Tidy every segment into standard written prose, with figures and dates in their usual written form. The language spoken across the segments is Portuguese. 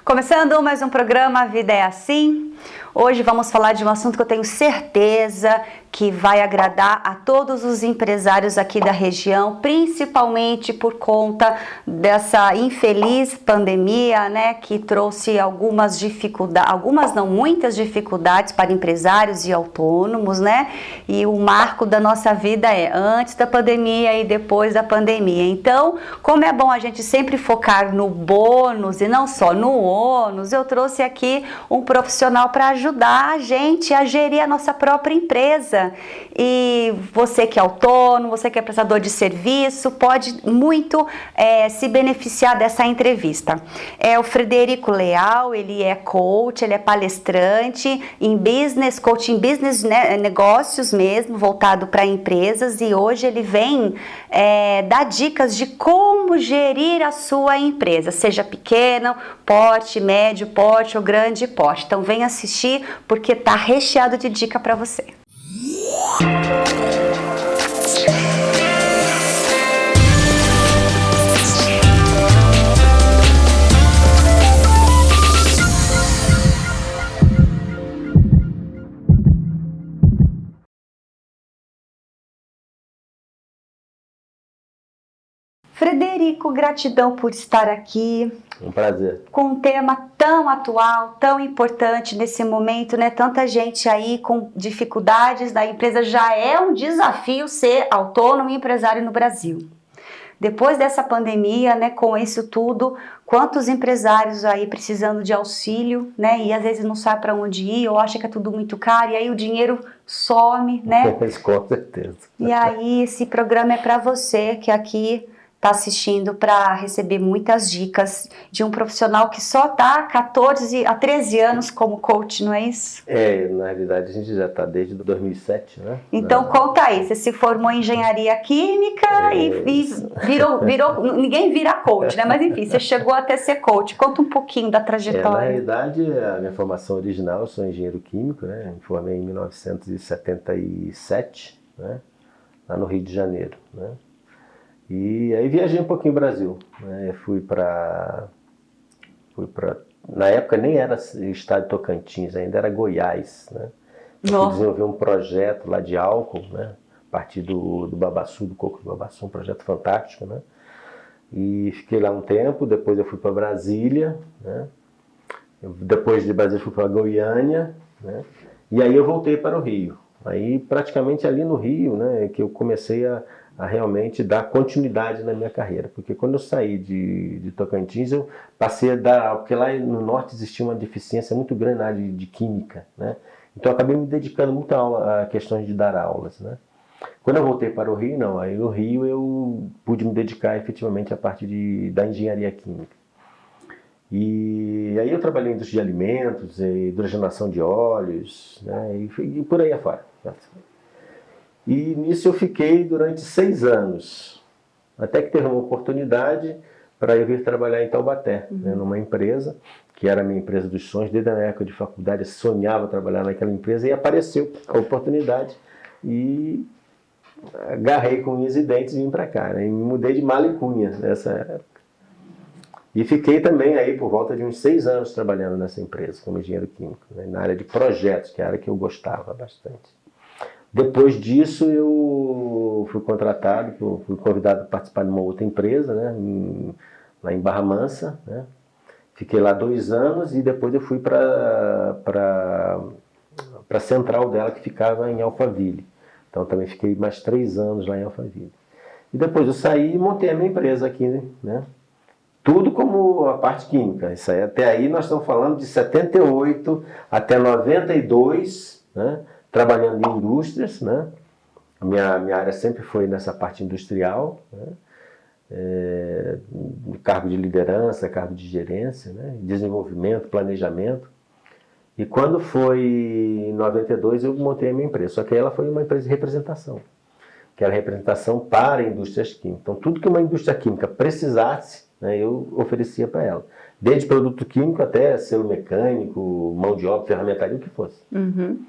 Começando mais um programa A Vida é Assim. Hoje vamos falar de um assunto que eu tenho certeza que vai agradar a todos os empresários aqui da região, principalmente por conta dessa infeliz pandemia, né, que trouxe algumas dificuldades, algumas não, muitas dificuldades para empresários e autônomos, né? E o marco da nossa vida é antes da pandemia e depois da pandemia. Então, como é bom a gente sempre focar no bônus e não só no ônus, eu trouxe aqui um profissional para ajudar a gente a gerir a nossa própria empresa. E você que é autônomo, você que é prestador de serviço, pode muito se beneficiar dessa entrevista. É o Frederico Leal, ele é coach, ele é palestrante em business, coach em business, né, negócios mesmo, voltado para empresas, e hoje ele vem dar dicas de como gerir a sua empresa, seja pequena, porte, médio porte ou grande porte. Então vem assistir porque tá recheado de dica para você. Frederico, gratidão por estar aqui. Um prazer. Com um tema tão atual, tão importante nesse momento, né? Tanta gente aí com dificuldades da empresa. Já é um desafio ser autônomo e empresário no Brasil. Depois dessa pandemia, né, com isso tudo, quantos empresários aí precisando de auxílio, né? E às vezes não sabe para onde ir, ou acha que é tudo muito caro, e aí o dinheiro some, né? Com certeza. E aí esse programa é para você que aqui está assistindo para receber muitas dicas de um profissional que só está há 14 a 13 anos como coach, não é isso? Na realidade a gente já está desde 2007, né? Então conta aí, você se formou em engenharia química e virou, ninguém vira coach, né? Mas enfim, você chegou até ser coach. Conta um pouquinho da trajetória. Na realidade, a minha formação original, eu sou engenheiro químico, né? Me formei em 1977, né? Lá no Rio de Janeiro, né? E aí viajei um pouquinho o Brasil, né? Fui para na época nem era estado de Tocantins, ainda era Goiás, né? Eu desenvolvi um projeto lá de álcool, né? A partir do babaçu, do coco do babaçu, um projeto fantástico, né? E fiquei lá um tempo, depois eu fui para Brasília, né? Depois de Brasília fui para Goiânia, né? E aí eu voltei para o Rio. Aí praticamente ali no Rio, né, que eu comecei a realmente dar continuidade na minha carreira. Porque quando eu saí de Tocantins, eu passei a dar... Porque lá no norte existia uma deficiência muito grande na área de química, né? Então eu acabei me dedicando muito a questões de dar aulas, né? Quando eu voltei para o Rio, não. Aí no Rio eu pude me dedicar efetivamente à parte da engenharia química. E aí eu trabalhei em indústria de alimentos, hidrogenação de óleos, né? E por aí afora. E nisso eu fiquei durante 6 anos, até que teve uma oportunidade para eu vir trabalhar em Taubaté, né, numa empresa, que era a minha empresa dos sonhos. Desde a minha época de faculdade eu sonhava trabalhar naquela empresa, e apareceu a oportunidade e agarrei com unhas e dentes e vim para cá, né, e me mudei de mala e cunha nessa época. E fiquei também aí por volta de uns 6 anos trabalhando nessa empresa como engenheiro químico, né, na área de projetos, que é a área que eu gostava bastante. Depois disso eu fui contratado, fui convidado a participar de uma outra empresa, né, lá em Barra Mansa, né. Fiquei lá 2 anos e depois eu fui para a central dela, que ficava em Alphaville. Então também fiquei mais 3 anos lá em Alphaville. E depois eu saí e montei a minha empresa aqui, né. Tudo como a parte química. Isso aí, até aí nós estamos falando de 78 até 92, né? Trabalhando em indústrias, né? Minha área sempre foi nessa parte industrial, né? Cargo de liderança, cargo de gerência, né? Desenvolvimento, planejamento. E quando foi em 92 eu montei a minha empresa, só que ela foi uma empresa de representação, que era representação para indústrias químicas. Então tudo que uma indústria química precisasse, né, eu oferecia para ela. Desde produto químico até selo mecânico, mão de obra, ferramentaria, o que fosse. Uhum.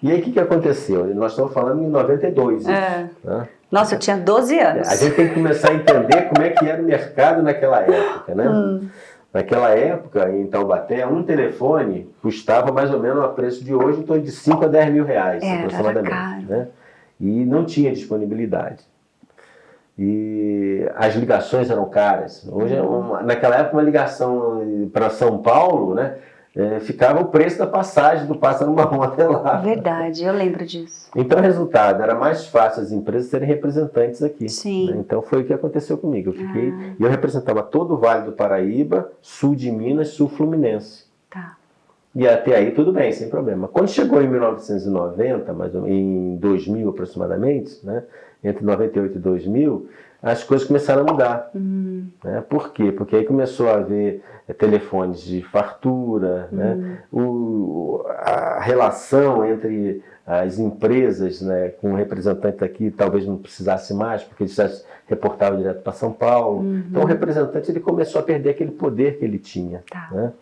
E aí o que aconteceu? Nós estamos falando em 92. Isso, né? Nossa, eu tinha 12 anos. A gente tem que começar a entender como é que era o mercado naquela época, né? Naquela época, em Taubaté, um telefone custava mais ou menos a preço de hoje, em torno de 5 a 10 mil reais, aproximadamente. Era caro. Né? E não tinha disponibilidade. E as ligações eram caras. Hoje, naquela época, uma ligação para São Paulo, né, ficava o preço da passagem do Pássaro Marrom até lá. Verdade, eu lembro disso. Então, resultado, era mais fácil as empresas terem representantes aqui. Sim. Né? Então, foi o que aconteceu comigo. Eu representava todo o Vale do Paraíba, sul de Minas, sul fluminense. Tá. E até aí tudo bem, sem problema. Quando chegou em 1990, mais ou menos, em 2000 aproximadamente, né, entre 98 e 2000, as coisas começaram a mudar. Né? Por quê? Porque aí começou a haver telefones de fartura, né? A relação entre as empresas, né, com o representante aqui talvez não precisasse mais, porque ele já reportava direto para São Paulo. Então o representante ele começou a perder aquele poder que ele tinha. Tá. Né?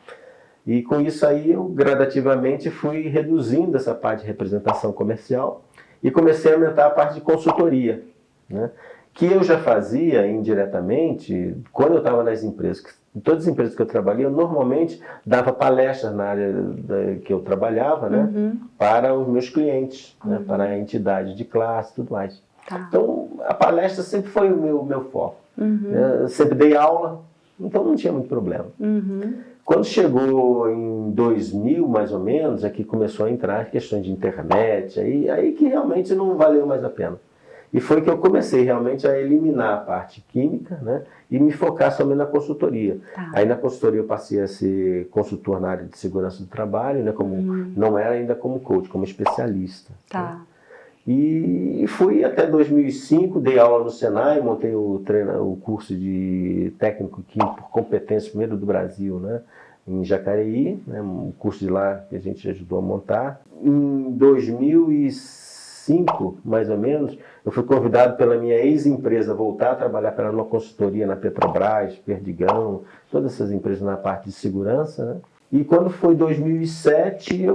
E com isso aí eu gradativamente fui reduzindo essa parte de representação comercial e comecei a aumentar a parte de consultoria, né? Que eu já fazia indiretamente quando eu estava nas empresas. Em todas as empresas que eu trabalhei, eu normalmente dava palestras na área que eu trabalhava, né? Para os meus clientes, né? Para a entidade de classe e tudo mais. Tá. Então a palestra sempre foi o meu foco. Eu sempre dei aula, então não tinha muito problema. Quando chegou em 2000, mais ou menos, aqui começou a entrar questões de internet, aí que realmente não valeu mais a pena. E foi que eu comecei realmente a eliminar a parte química, né, e me focar somente na consultoria. Tá. Aí na consultoria eu passei a ser consultor na área de segurança do trabalho, né, não era ainda como coach, como especialista. Tá. Né. E fui até 2005, dei aula no Senai, montei o curso de técnico químico por competência, primeiro do Brasil, né, em Jacareí, né, um curso de lá que a gente ajudou a montar. Em 2005, mais ou menos, eu fui convidado pela minha ex-empresa a voltar a trabalhar para uma consultoria na Petrobras, Perdigão, todas essas empresas na parte de segurança, né. E quando foi 2007, eu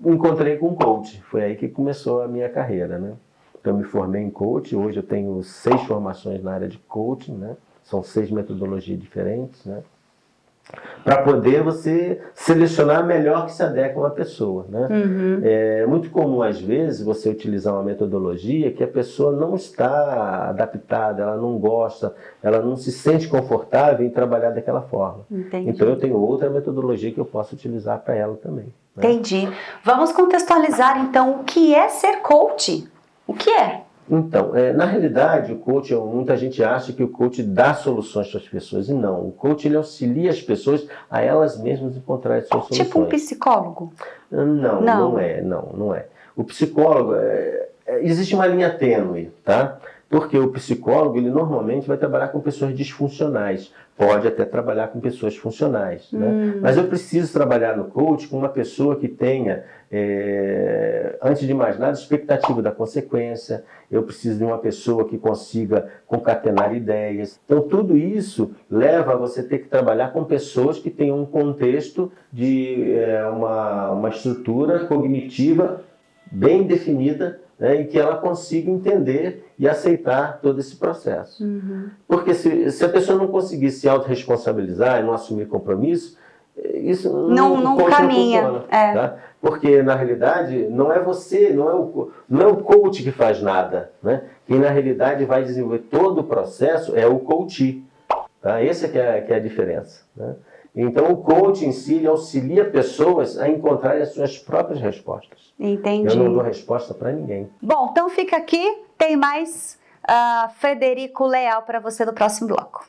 encontrei com um coach. Foi aí que começou a minha carreira, né? Então, eu me formei em coach. Hoje eu tenho 6 formações na área de coaching, né? São 6 metodologias diferentes, né? Para poder você selecionar a melhor que se adequa a uma pessoa, né? É muito comum, às vezes, você utilizar uma metodologia que a pessoa não está adaptada, ela não gosta, ela não se sente confortável em trabalhar daquela forma. Entendi. Então, eu tenho outra metodologia que eu posso utilizar para ela também. Né? Entendi. Vamos contextualizar, então, o que é ser coach? O que é? Então, na realidade, o coach, muita gente acha que o coach dá soluções para as pessoas, e não. O coach, ele auxilia as pessoas a elas mesmas encontrarem suas soluções. Tipo um psicólogo? Não é. O psicólogo, existe uma linha tênue, tá? Porque o psicólogo, ele normalmente vai trabalhar com pessoas disfuncionais. Pode até trabalhar com pessoas funcionais, né? Mas eu preciso trabalhar no coach com uma pessoa que tenha, antes de mais nada, expectativa da consequência. Eu preciso de uma pessoa que consiga concatenar ideias. Então, tudo isso leva a você ter que trabalhar com pessoas que tenham um contexto de uma estrutura cognitiva bem definida, né, e que ela consiga entender e aceitar todo esse processo. Porque se a pessoa não conseguir se autorresponsabilizar e não assumir compromisso, isso não caminha. Não funciona, tá? Porque, na realidade, não é você, não é o coach que faz nada. Né? Quem, na realidade, vai desenvolver todo o processo é o coach. Tá? Essa que é a diferença. Né? Então, o coach em si ele auxilia pessoas a encontrarem as suas próprias respostas. Entendi. Eu não dou resposta para ninguém. Bom, então fica aqui, tem mais Frederico Leal para você no próximo bloco.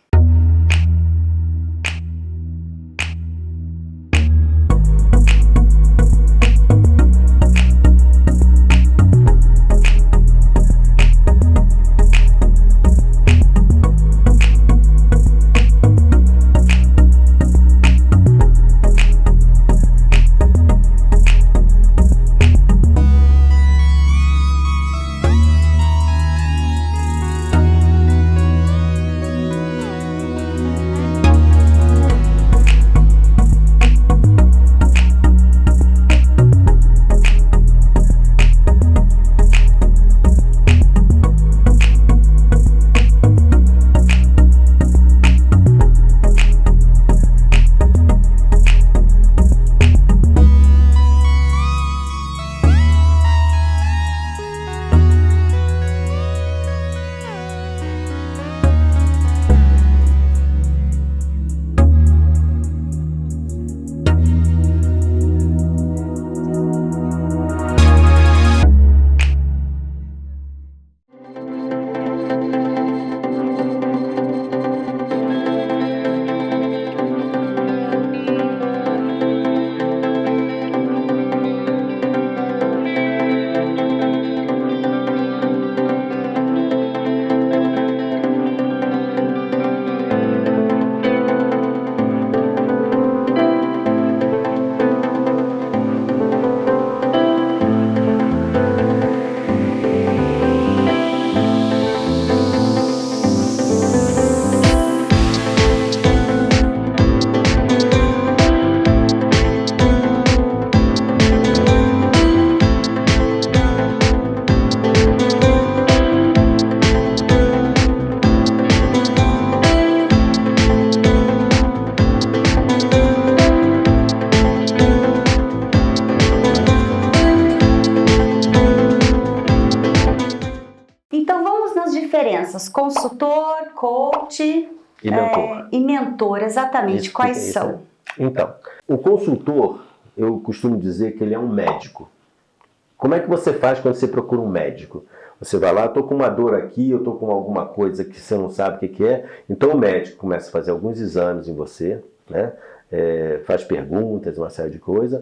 coach E mentor. mentor, exatamente. Isso, Quais isso são? Então, o consultor, eu costumo dizer que ele é um médico. Como é que você faz quando você procura um médico? Você vai lá, eu estou com uma dor aqui, eu estou com alguma coisa que você não sabe o que é. Então o médico começa a fazer alguns exames em você, né? Faz perguntas, uma série de coisas,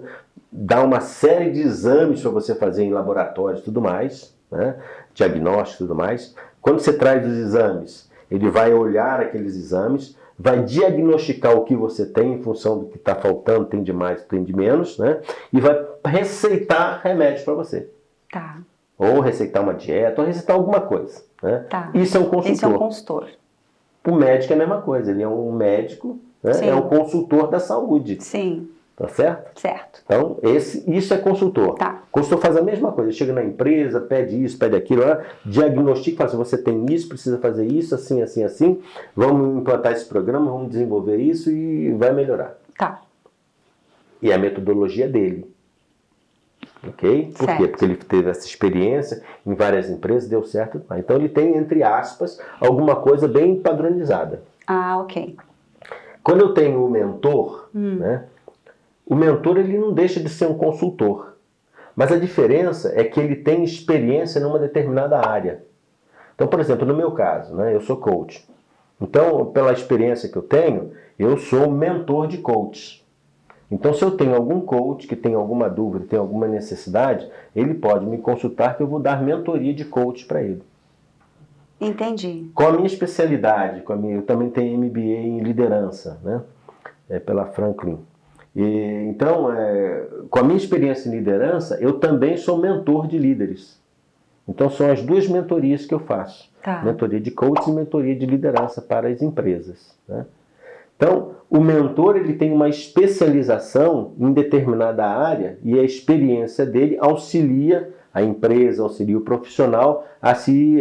dá uma série de exames para você fazer em laboratórios e tudo mais, né? Diagnóstico e tudo mais. Quando você traz os exames, ele vai olhar aqueles exames, vai diagnosticar o que você tem em função do que está faltando, tem de mais, tem de menos, né? E vai receitar remédio para você. Tá. Ou receitar uma dieta, ou receitar alguma coisa, né? Tá. Isso é um consultor. Esse é um consultor. O médico é a mesma coisa, ele é um médico, né? Sim. É um consultor da saúde. Sim. Tá certo? Certo. Então, isso é consultor. Tá. Consultor faz a mesma coisa, ele chega na empresa, pede isso, pede aquilo, diagnostica, fala assim, você tem isso, precisa fazer isso, assim, assim, assim, vamos implantar esse programa, vamos desenvolver isso e vai melhorar. Tá. E a metodologia dele. Ok? Por Certo. quê? Porque ele teve essa experiência em várias empresas, deu certo. Então ele tem, entre aspas, alguma coisa bem padronizada. Ah, ok. Quando eu tenho o mentor, né? O mentor ele não deixa de ser um consultor. Mas a diferença é que ele tem experiência numa determinada área. Então, por exemplo, no meu caso, né? Eu sou coach. Então, pela experiência que eu tenho, eu sou mentor de coach. Então, se eu tenho algum coach que tem alguma dúvida, tem alguma necessidade, ele pode me consultar que eu vou dar mentoria de coach para ele. Entendi. Com a minha especialidade, eu também tenho MBA em liderança, né? Pela Franklin. Então, com a minha experiência em liderança, eu também sou mentor de líderes. Então, são as duas mentorias que eu faço. Tá. Mentoria de coach e mentoria de liderança para as empresas, né? Então, o mentor ele tem uma especialização em determinada área e a experiência dele auxilia a empresa, auxilia o profissional a se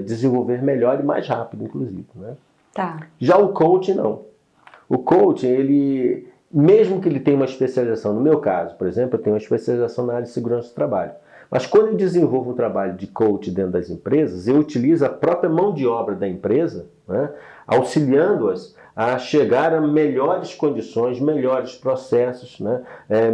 desenvolver melhor e mais rápido, inclusive, né? Tá. Já o coach, não. O coach, ele, mesmo que ele tenha uma especialização, no meu caso, por exemplo, eu tenho uma especialização na área de segurança do trabalho. Mas quando eu desenvolvo um trabalho de coach dentro das empresas, eu utilizo a própria mão de obra da empresa, né, auxiliando-as a chegar a melhores condições, melhores processos, né,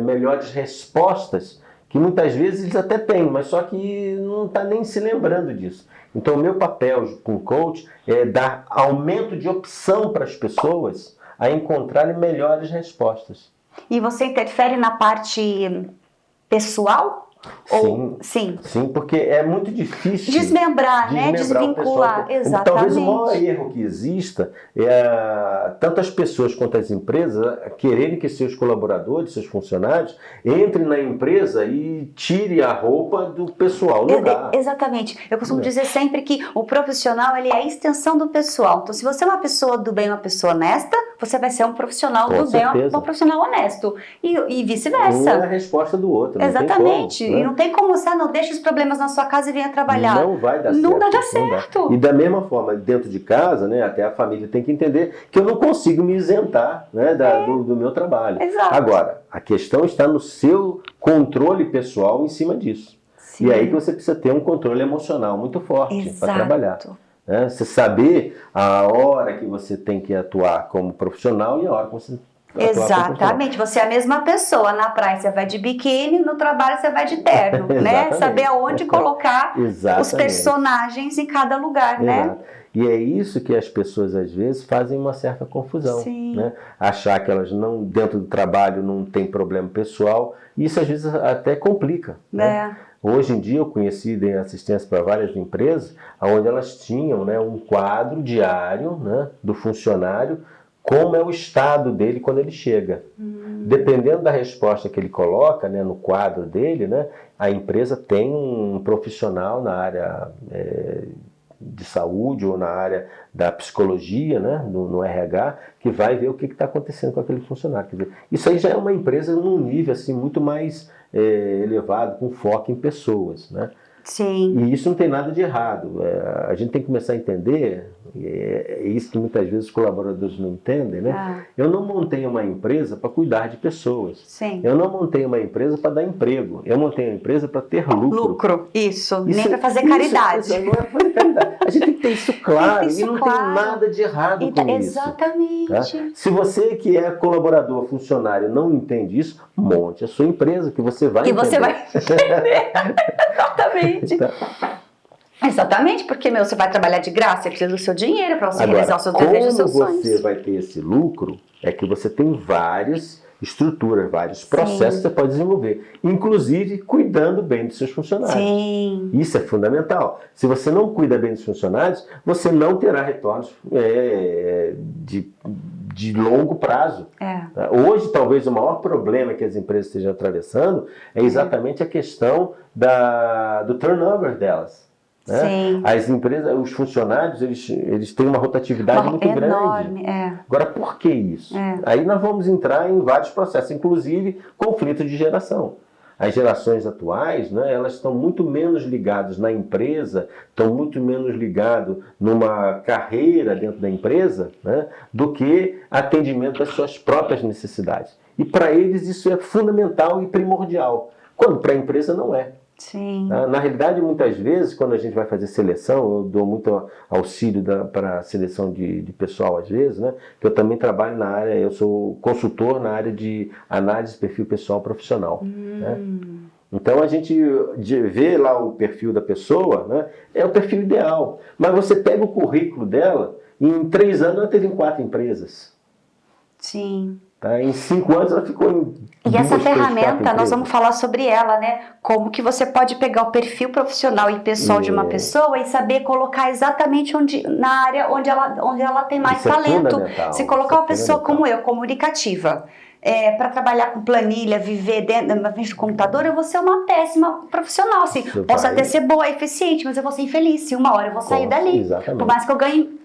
melhores respostas, que muitas vezes eles até têm, mas só que não está nem se lembrando disso. Então, o meu papel com coach é dar aumento de opção para as pessoas a encontrarem melhores respostas. E você interfere na parte pessoal? Ou... Sim. Sim, porque é muito difícil desmembrar, né? Desvincular. Exatamente. Talvez o maior erro que exista é tanto as pessoas quanto as empresas quererem que seus colaboradores, seus funcionários, entrem na empresa e tirem a roupa do pessoal no lugar. Exatamente. Eu costumo dizer sempre que o profissional ele é a extensão do pessoal. Então, se você é uma pessoa do bem, uma pessoa honesta, você vai ser um profissional do bem, um profissional honesto. E vice-versa. Um é a resposta do outro. Exatamente. Não tem como, né? E não tem como você não deixa os problemas na sua casa e venha trabalhar. Não vai dar certo. Não dá certo. E da mesma forma, dentro de casa, né, até a família tem que entender que eu não consigo me isentar, né, do meu trabalho. Exato. Agora, a questão está no seu controle pessoal em cima disso. Sim. E aí que você precisa ter um controle emocional muito forte para trabalhar. Né? Você saber a hora que você tem que atuar como profissional e a hora que você... Exatamente, você é a mesma pessoa. Na praia você vai de biquíni, no trabalho você vai de terno, né? Saber aonde colocar os personagens em cada lugar, né? E é isso que as pessoas às vezes fazem uma certa confusão, né? Achar que elas não, dentro do trabalho não tem problema pessoal, e isso às vezes até complica, né? Hoje em dia eu conheci de assistência para várias empresas, onde elas tinham, né, um quadro diário, né, do funcionário, como é o estado dele quando ele chega. Dependendo da resposta que ele coloca, né, no quadro dele, né, a empresa tem um profissional na área de saúde ou na área da psicologia, né, no RH, que vai ver o que está acontecendo com aquele funcionário. Quer dizer, isso aí já é uma empresa num nível assim, muito mais elevado, com foco em pessoas, né? Sim. E isso não tem nada de errado. A gente tem que começar a entender É isso que muitas vezes os colaboradores não entendem, né? Eu não montei uma empresa para cuidar de pessoas. Sim. Eu não montei uma empresa para dar emprego. Eu montei uma empresa para ter lucro. Lucro, isso. Nem para fazer caridade. Isso, não é para fazer caridade. A gente tem que ter isso claro. E não tem nada de errado com isso. Exatamente. Tá? Se você que é colaborador, funcionário, não entende isso, monte a sua empresa, que você vai entender. Você vai entender. Exatamente. Tá? Exatamente, porque você vai trabalhar de graça, você precisa do seu dinheiro para você realizar os seus desejos, os seus sonhos. Como você vai ter esse lucro, é que você tem várias estruturas, vários processos que você pode desenvolver, inclusive cuidando bem dos seus funcionários. Sim. Isso é fundamental. Se você não cuida bem dos funcionários, você não terá retornos de longo prazo. Hoje, talvez o maior problema que as empresas estejam atravessando é exatamente a questão do turnover delas. Né? As empresas, os funcionários, eles têm uma rotatividade muito enorme, grande. Agora, por que isso? Aí nós vamos entrar em vários processos, inclusive conflito de geração. As gerações atuais, né, elas estão muito menos ligadas na empresa, estão muito menos ligadas numa carreira dentro da empresa, né, do que atendimento às suas próprias necessidades. E para eles isso é fundamental e primordial, quando para a empresa não é. Sim. Na realidade, muitas vezes, quando a gente vai fazer seleção, eu dou muito auxílio para a seleção de pessoal, às vezes, né? Que eu também trabalho na área, eu sou consultor na área de análise de perfil pessoal profissional. Né? Então, a gente vê lá o perfil da pessoa, né? É o perfil ideal. Mas você pega o currículo dela e em 3 anos ela teve em 4 empresas. Sim. Tá? Em 5 anos ela ficou em E essa ferramenta, nós vamos falar sobre ela, né? Como que você pode pegar o perfil profissional e pessoal de uma pessoa e saber colocar exatamente na área onde ela tem mais talento. Se colocar uma pessoa como eu, comunicativa, para trabalhar com planilha, viver dentro do computador, eu vou ser uma péssima profissional. Assim, posso até ser boa, eficiente, mas eu vou ser infeliz. Se uma hora eu vou sair dali. Exatamente. Por mais que eu ganhe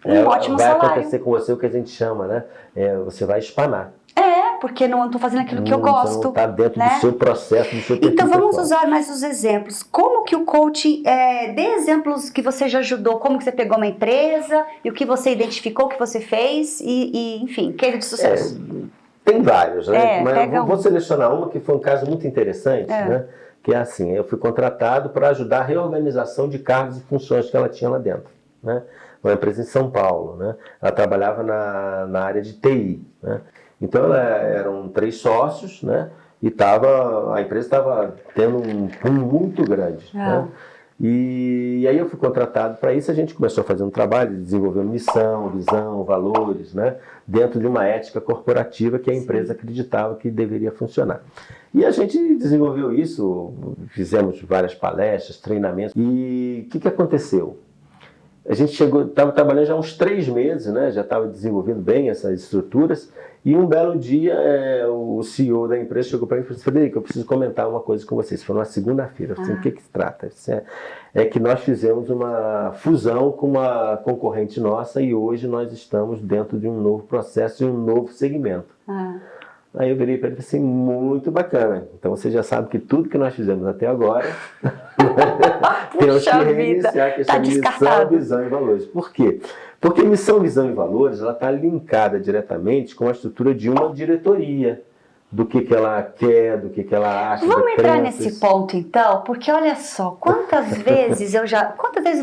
um ótimo salário. Vai acontecer com você o que a gente chama, né? Você vai espanar. Porque não estou fazendo aquilo que eu gosto. Você não está dentro do seu processo, do seu perfil. Então vamos usar mais os exemplos. Como que o coaching, dê exemplos que você já ajudou, como que você pegou uma empresa e o que você identificou, o que você fez e enfim, case de sucesso. Tem vários, né? Mas eu vou selecionar uma que foi um caso muito interessante, né? Que é assim, eu fui contratado para ajudar a reorganização de cargos e funções que ela tinha lá dentro, né? Uma empresa em São Paulo, né? Ela trabalhava na área de TI, né? Então eram 3 sócios, né? E a empresa estava tendo um boom muito grande, né? E aí eu fui contratado para isso. A gente começou a fazer um trabalho de desenvolver missão, visão, valores, né? Dentro de uma ética corporativa que a empresa acreditava que deveria funcionar. E a gente desenvolveu isso, fizemos várias palestras, treinamentos. E o que aconteceu? A gente estava trabalhando já há uns 3 meses, né? Já estava desenvolvendo bem essas estruturas. E um belo dia, o CEO da empresa chegou para mim e falou assim: Frederico, eu preciso comentar uma coisa com vocês. Foi numa segunda-feira. Eu falei assim: o que se trata? É que nós fizemos uma fusão com uma concorrente nossa e hoje nós estamos dentro de um novo processo e um novo segmento. Aí eu virei para ele e falei assim: muito bacana. Então você já sabe que tudo que nós fizemos até agora temos que reiniciar a questão de missão, visão e valores. Por quê? Porque missão, visão e valores ela está linkada diretamente com a estrutura de uma diretoria, do que ela quer, do que ela acha. Vamos entrar nesse ponto então, porque olha só, quantas vezes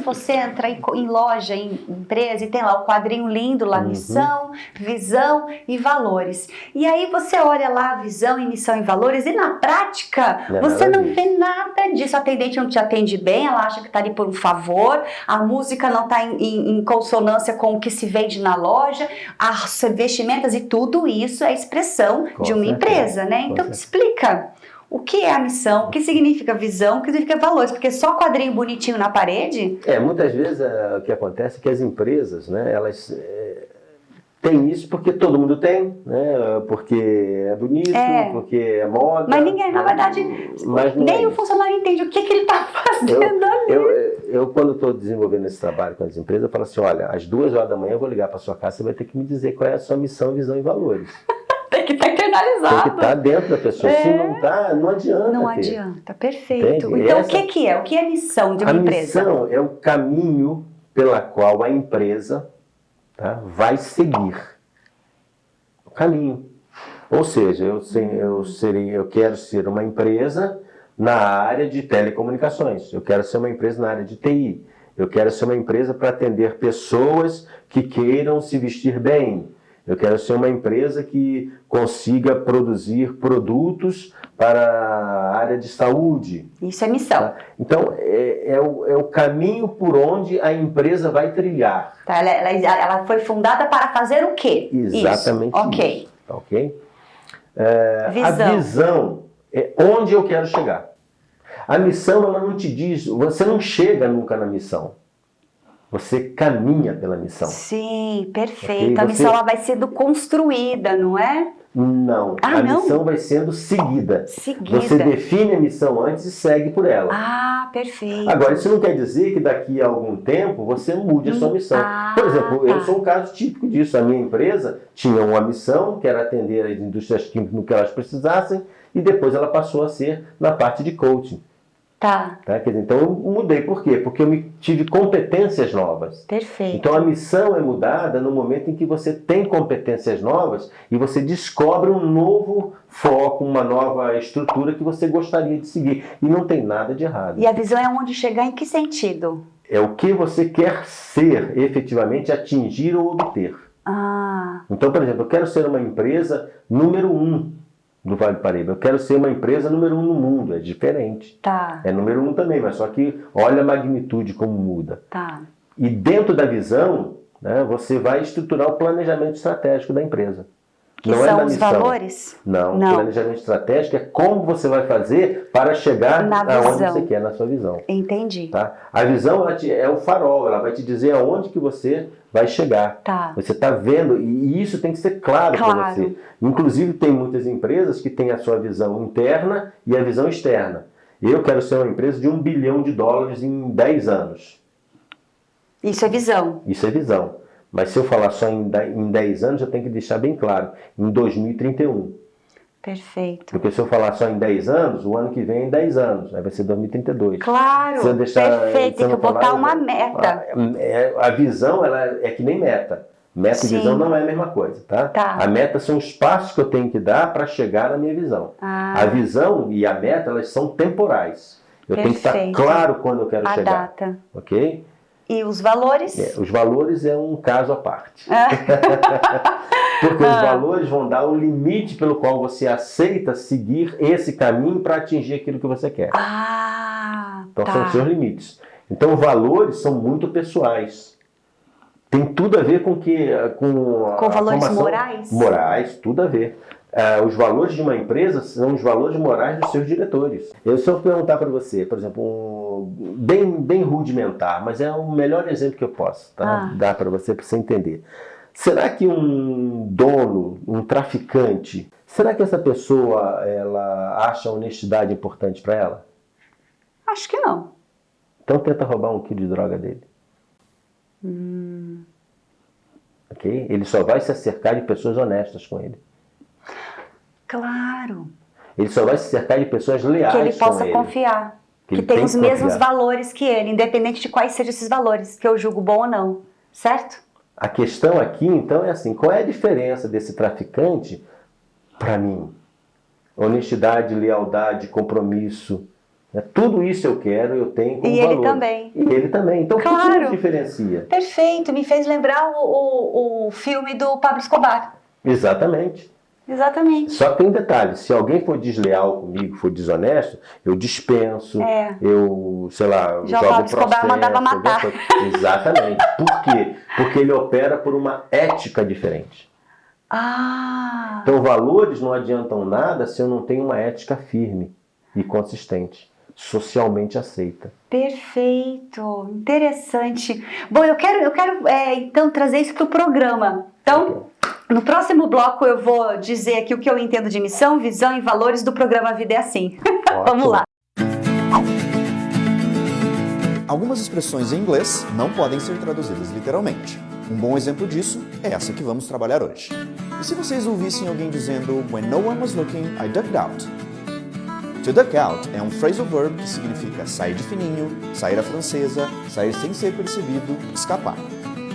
você entra em loja, em empresa e tem lá o quadrinho lindo lá, missão, visão e valores. E aí você olha lá visão e missão e valores e na prática você não vê nada disso. A atendente não te atende bem, ela acha que está ali por um favor, a música não está em consonância com o que se vende na loja, as vestimentas e tudo isso é expressão de uma empresa. Né? Então explica o que é a missão, o que significa visão, o que significa valores, porque só quadrinho bonitinho na parede... Muitas vezes o que acontece é que as empresas, né, elas têm isso porque todo mundo tem, né, porque é bonito, porque é moda... Mas ninguém, na verdade, nem o funcionário entende o que ele está fazendo ali. Eu quando estou desenvolvendo esse trabalho com as empresas, eu falo assim: olha, às 2 horas da manhã eu vou ligar para sua casa, você vai ter que me dizer qual é a sua missão, visão e valores. Tem que estar internalizado. Tem que estar dentro da pessoa. Se não está, não adianta. Não adianta, perfeito. Entende? Então, o que é? O que é a missão de uma empresa? A missão é o caminho pela qual a empresa, tá, vai seguir o caminho. Ou seja, eu quero ser uma empresa na área de telecomunicações, eu quero ser uma empresa na área de TI, eu quero ser uma empresa para atender pessoas que queiram se vestir bem, eu quero ser uma empresa que consiga produzir produtos para a área de saúde. Isso é missão. Tá? Então, é o caminho por onde a empresa vai trilhar. Tá, ela foi fundada para fazer o quê? Exatamente isso. Ok. Isso. Ok? Visão. A visão é onde eu quero chegar. A missão, ela não te diz, você não chega nunca na missão. Você caminha pela missão. Sim, perfeito. Okay? A missão ela vai sendo construída, não é? Não, a missão vai sendo seguida. Você define a missão antes e segue por ela. Ah, perfeito. Agora, isso não quer dizer que daqui a algum tempo você mude a sua missão. Por exemplo, eu sou um caso típico disso. A minha empresa tinha uma missão, que era atender as indústrias químicas no que elas precisassem, e depois ela passou a ser na parte de coaching. Tá. Quer dizer, então eu mudei. Por quê? Porque eu tive competências novas. Perfeito. Então a missão é mudada no momento em que você tem competências novas e você descobre um novo foco, uma nova estrutura que você gostaria de seguir. E não tem nada de errado. E a visão é onde chegar em que sentido? É o que você quer ser, efetivamente, atingir ou obter. Então, por exemplo, eu quero ser uma empresa número 1 do Vale do Paraíba. Eu quero ser uma empresa número 1 no mundo. É diferente. Tá. É número 1 também, mas só que olha a magnitude como muda. Tá. E dentro da visão, né, você vai estruturar o planejamento estratégico da empresa. Que não são os valores? Não, o planejamento estratégico é como você vai fazer para chegar aonde você quer na sua visão. Entendi. Tá? A visão é o farol, ela vai te dizer aonde que você vai chegar. Tá. Você está vendo, e isso tem que ser claro para você. Inclusive, tem muitas empresas que têm a sua visão interna e a visão externa. Eu quero ser uma empresa de $1 bilhão em 10 anos. Isso é visão. Isso é visão. Mas se eu falar só em 10 anos, eu tenho que deixar bem claro, em 2031. Perfeito. Porque se eu falar só em 10 anos, o ano que vem é em 10 anos, aí vai ser 2032. Claro, perfeito, tem que botar uma meta. A visão, ela é que nem meta. Meta e visão não é a mesma coisa, tá? A meta são os passos que eu tenho que dar para chegar na minha visão. A visão e a meta, elas são temporais. Eu tenho que estar claro quando eu quero chegar. A data. Ok? E os valores? Os valores é um caso à parte. Porque os valores vão dar o limite pelo qual você aceita seguir esse caminho para atingir aquilo que você quer. Então são os seus limites. Então valores são muito pessoais. Tem tudo a ver com valores morais? Morais, tudo a ver. Os valores de uma empresa são os valores morais dos seus diretores. Se eu perguntar para você, por exemplo, bem rudimentar, mas é o melhor exemplo que eu posso dar para você entender. Será que um dono, um traficante, será que essa pessoa ela acha a honestidade importante para ela? Acho que não. Então tenta roubar 1 quilo de droga dele. Okay? Ele só vai se cercar de pessoas honestas com ele. Claro. Ele só vai se cercar de pessoas leais com ele. Que ele possa confiar. Que tem os mesmos valores que ele, independente de quais sejam esses valores, que eu julgo bom ou não. Certo? A questão aqui, então, é assim, qual é a diferença desse traficante para mim? Honestidade, lealdade, compromisso. Tudo isso eu quero, eu tenho como valor. E ele também. E ele também. Então, claro. O que nos diferencia? Perfeito. Me fez lembrar o filme do Pablo Escobar. Exatamente. Exatamente. Só tem um detalhe, se alguém for desleal comigo, for desonesto, eu dispenso, eu, sei lá, já jogo o processo. Mandava matar. Exatamente. Por quê? Porque ele opera por uma ética diferente. Então valores não adiantam nada se eu não tenho uma ética firme e consistente, socialmente aceita. Perfeito, interessante. Bom, eu quero então trazer isso para o programa. Então, no próximo bloco eu vou dizer aqui o que eu entendo de missão, visão e valores do programa Vida é Assim. Vamos lá. Algumas expressões em inglês não podem ser traduzidas literalmente. Um bom exemplo disso é essa que vamos trabalhar hoje. E se vocês ouvissem alguém dizendo "When no one was looking, I ducked out"? To duck out é um phrasal verb que significa sair de fininho, sair à francesa, sair sem ser percebido, escapar.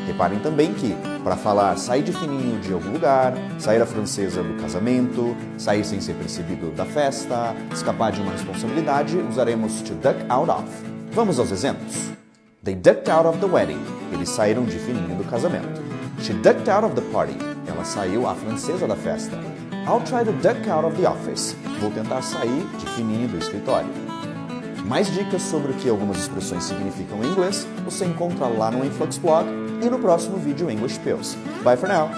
Reparem também que, para falar sair de fininho de algum lugar, sair à francesa do casamento, sair sem ser percebido da festa, escapar de uma responsabilidade, usaremos to duck out of. Vamos aos exemplos. They ducked out of the wedding. Eles saíram de fininho do casamento. She ducked out of the party. Ela saiu à francesa da festa. I'll try to duck out of the office. Vou tentar sair de fininho do escritório. Mais dicas sobre o que algumas expressões significam em inglês você encontra lá no Influx Blog e no próximo vídeo English Pills. Bye for now!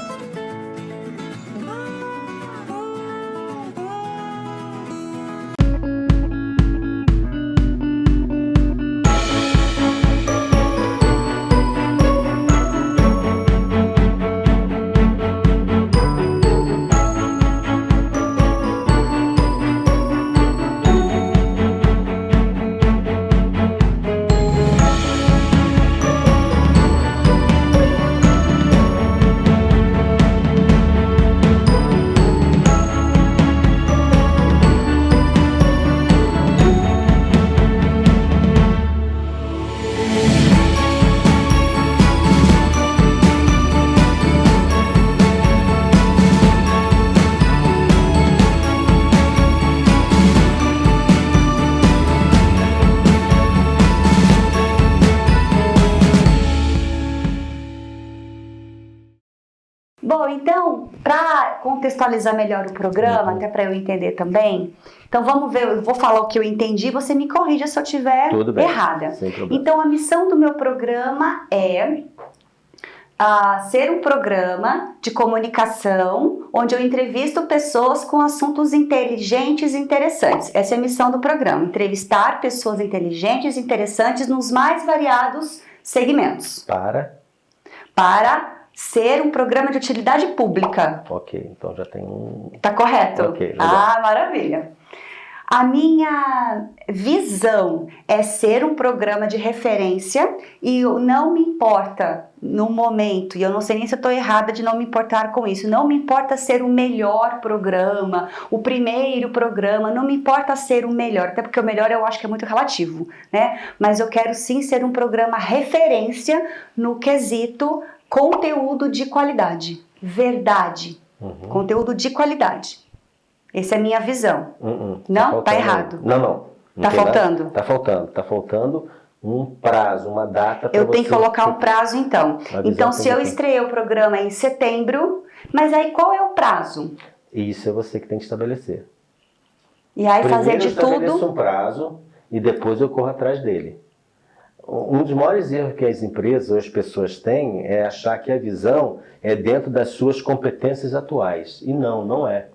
Bom, então, para contextualizar melhor o programa, até para eu entender também, então vamos ver, eu vou falar o que eu entendi, você me corrija se eu estiver errada. Sem problema. Então, a missão do meu programa é ser um programa de comunicação onde eu entrevisto pessoas com assuntos inteligentes e interessantes. Essa é a missão do programa, entrevistar pessoas inteligentes e interessantes nos mais variados segmentos. Para ser um programa de utilidade pública. Ok, então já tem um... Tá correto? Ok, legal. Maravilha. A minha visão é ser um programa de referência e não me importa no momento, e eu não sei nem se eu estou errada de não me importar com isso, não me importa ser o melhor programa, o primeiro programa, não me importa ser o melhor, até porque o melhor eu acho que é muito relativo, né? Mas eu quero sim ser um programa referência no quesito conteúdo de qualidade, verdade, conteúdo de qualidade. Essa é a minha visão. Não? Tá errado. Não. Tá faltando? Tá faltando um prazo, uma data para eu tenho que colocar um prazo então. Então se eu estreiei o programa em setembro, mas aí qual é o prazo? Isso é você que tem que estabelecer. E aí fazer de tudo... Primeiro eu estabeleço um prazo e depois eu corro atrás dele. Um dos maiores erros que as empresas ou as pessoas têm é achar que a visão é dentro das suas competências atuais. E não é.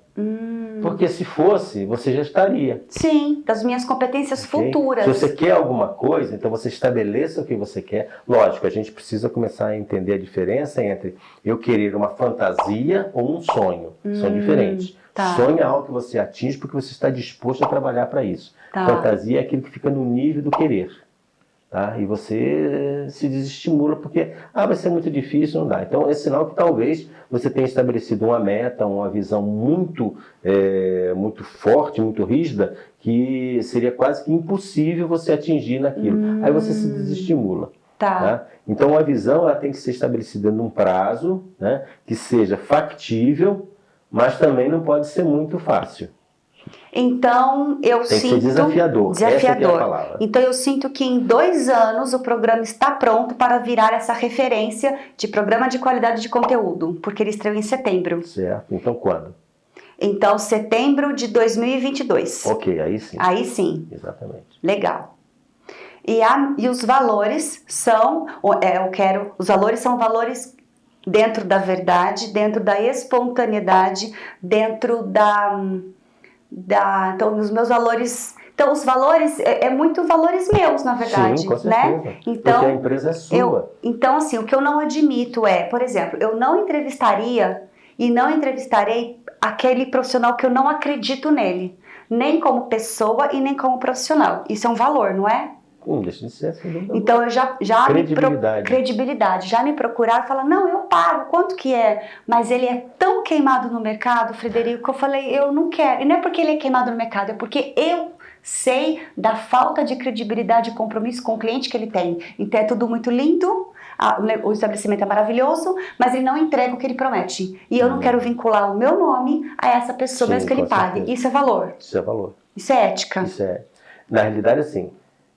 Porque se fosse, você já estaria. Sim, das minhas competências futuras. Se você quer alguma coisa, então você estabeleça o que você quer. Lógico, a gente precisa começar a entender a diferença entre eu querer uma fantasia ou um sonho. São diferentes. Tá. Sonho é algo que você atinge porque você está disposto a trabalhar para isso. Tá. Fantasia é aquilo que fica no nível do querer. Tá? E você se desestimula porque vai ser muito difícil, não dá. Então é sinal que talvez você tenha estabelecido uma meta, uma visão muito forte, muito rígida, que seria quase que impossível você atingir naquilo. Aí você se desestimula. Tá? Então a visão ela tem que ser estabelecida num prazo, né, que seja factível, mas também não pode ser muito fácil. Então eu tem sinto... que ser desafiador. Essa que é a palavra. Então eu sinto que em 2 anos o programa está pronto para virar essa referência de programa de qualidade de conteúdo, porque ele estreou em setembro. Certo. Então quando? Então setembro de 2022. Ok, aí sim. Aí sim. Exatamente. Legal. E os valores são... os valores são valores dentro da verdade, dentro da espontaneidade, dentro então, os meus valores... Então, os valores, muito valores meus, na verdade. Sim, com certeza. Né? Então, porque a empresa é sua. Então, assim, o que eu não admito é, por exemplo, eu não entrevistaria e não entrevistarei aquele profissional que eu não acredito nele. Nem como pessoa e nem como profissional. Isso é um valor, não é? Deixa de ser assim. Então eu já credibilidade. Já me procuraram e falaram, não, eu pago, quanto que é? Mas ele é tão queimado no mercado, Frederico, que eu falei, eu não quero. E não é porque ele é queimado no mercado, é porque eu sei da falta de credibilidade e compromisso com o cliente que ele tem. Então é tudo muito lindo, o estabelecimento é maravilhoso, mas ele não entrega o que ele promete. E eu não quero vincular o meu nome a essa pessoa, Sim, mesmo que ele com pague. certeza. Isso é valor. Isso é valor. Isso é ética. Isso é. Na realidade, assim,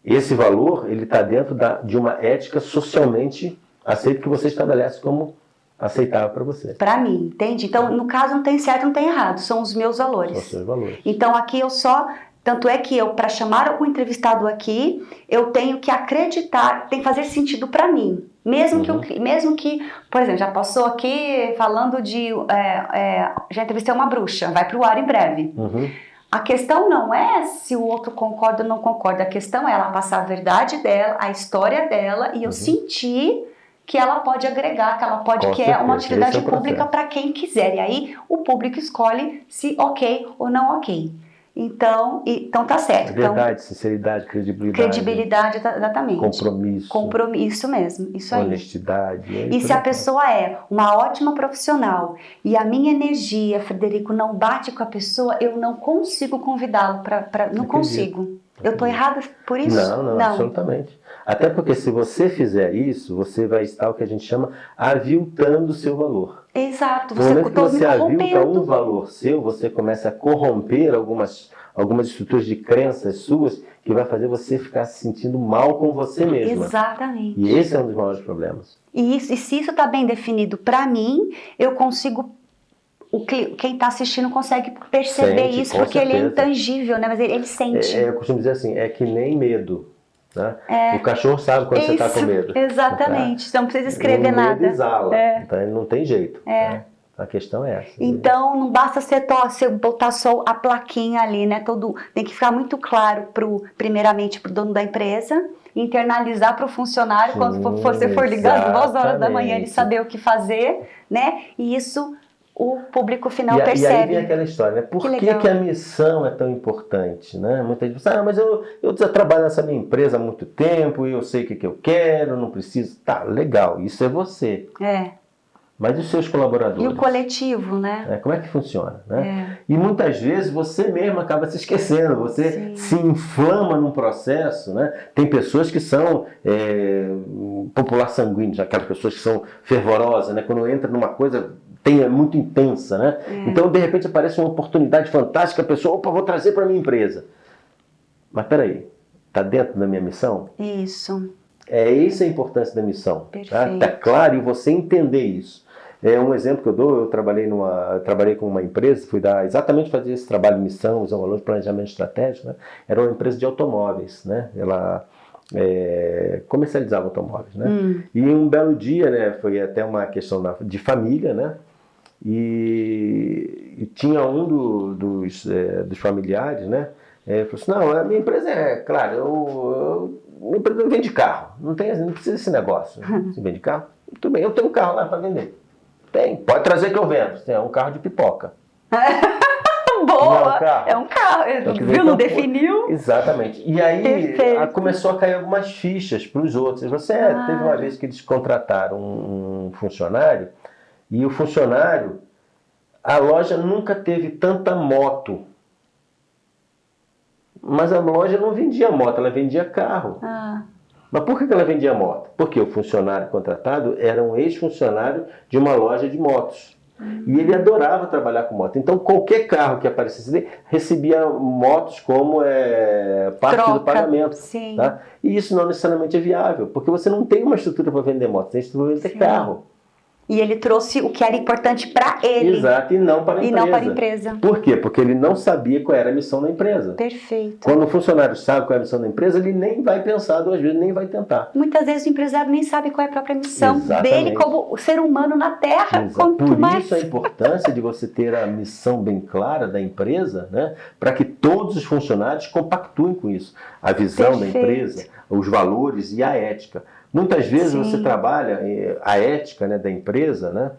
esse valor, ele está dentro de uma ética socialmente aceita que você estabelece como aceitável para você. Para mim, entende? Então, no caso, não tem certo, não tem errado. São os meus valores. São os seus valores. Então, aqui eu só... Tanto é que eu, para chamar algum entrevistado aqui, eu tenho que acreditar, tem que fazer sentido para mim. Mesmo que, por exemplo, já passou aqui falando de... já entrevistei uma bruxa, vai para o ar em breve. A questão não é se o outro concorda ou não concorda. A questão é ela passar a verdade dela, a história dela, e eu sentir que ela pode agregar, que ela pode, que é uma atividade pública para quem quiser. E aí o público escolhe se ok ou não ok. Então tá certo. Verdade, então, sinceridade, credibilidade. Credibilidade, exatamente. Compromisso. Compromisso mesmo, isso aí. Honestidade. E se a pessoa é uma ótima profissional e a minha energia, Frederico, não bate com a pessoa, eu não consigo convidá-lo para não consigo. Eu estou errada por isso? Não, absolutamente. Até porque se você fizer isso, você vai estar o que a gente chama aviltando o seu valor. Exato. No momento que você avilta um valor seu, você começa a corromper algumas estruturas de crenças suas que vai fazer você ficar se sentindo mal com você mesma. Exatamente. E esse é um dos maiores problemas. E se isso está bem definido para mim, eu consigo... Quem está assistindo consegue perceber isso, porque ele é intangível, né? Mas ele sente. Eu costumo dizer assim, é que nem medo. Né? O cachorro sabe quando você está com medo. Exatamente, você não precisa escrever o nada. Medo exala, então ele não tem jeito. Né? A questão é essa. Então não basta você botar só a plaquinha ali, né? Tem que ficar muito claro, primeiramente para o dono da empresa, internalizar para o funcionário, quando você for ligado 2 horas da manhã, ele saber o que fazer, né? E isso o público final percebe. E aí vem aquela história, né? Por que a missão é tão importante? Né? Muita gente pensa, mas eu já trabalho nessa minha empresa há muito tempo, e eu sei o que eu quero, não preciso. Tá, legal, isso é você. Mas e os seus colaboradores? E o coletivo, né? Como é que funciona? Né? E muitas vezes você mesmo acaba se esquecendo, você se inflama num processo. Né? Tem pessoas que são popular sanguíneo, aquelas pessoas que são fervorosas, né? Quando entra numa coisa... é muito intensa, né? Então, de repente, aparece uma oportunidade fantástica, a pessoa, opa, vou trazer para a minha empresa. Mas, peraí, está dentro da minha missão? Isso. Essa é a importância da missão. Perfeito. Tá claro, e você entender isso. Um exemplo que eu dou, eu trabalhei com uma empresa, fui exatamente fazer esse trabalho de missão, visão, valor, planejamento estratégico, né? Era uma empresa de automóveis, né? Ela... comercializava automóveis, né? E um belo dia, né? Foi até uma questão de família, né? E tinha um dos familiares, né? Falou assim, não, a minha empresa minha empresa vende carro, não precisa desse negócio. Você vende carro? Tudo bem, eu tenho um carro lá para vender. Pode trazer que eu vendo. É um carro de pipoca. Boa! É um carro. Viu? Não definiu? Exatamente. E aí começou a cair algumas fichas para os outros. Você teve uma vez que eles contrataram um funcionário, e o funcionário, a loja nunca teve tanta moto. Mas a loja não vendia moto, ela vendia carro. Mas por que ela vendia moto? Porque o funcionário contratado era um ex-funcionário de uma loja de motos. E ele adorava trabalhar com moto. Então, qualquer carro que aparecesse ali recebia motos como parte do pagamento. Tá? E isso não necessariamente é viável, porque você não tem uma estrutura para vender moto, tem estrutura para vender carro. E ele trouxe o que era importante para ele. Exato, e não para a empresa. E não para a empresa. Por quê? Porque ele não sabia qual era a missão da empresa. Perfeito. Quando o funcionário sabe qual é a missão da empresa, ele nem vai pensar 2 vezes, nem vai tentar. Muitas vezes o empresário nem sabe qual é a própria missão dele como ser humano na Terra. Por isso a importância de você ter a missão bem clara da empresa, né? Para que todos os funcionários compactuem com isso. A visão da empresa, os valores e a ética. Muitas vezes você trabalha a ética, né, da empresa, né?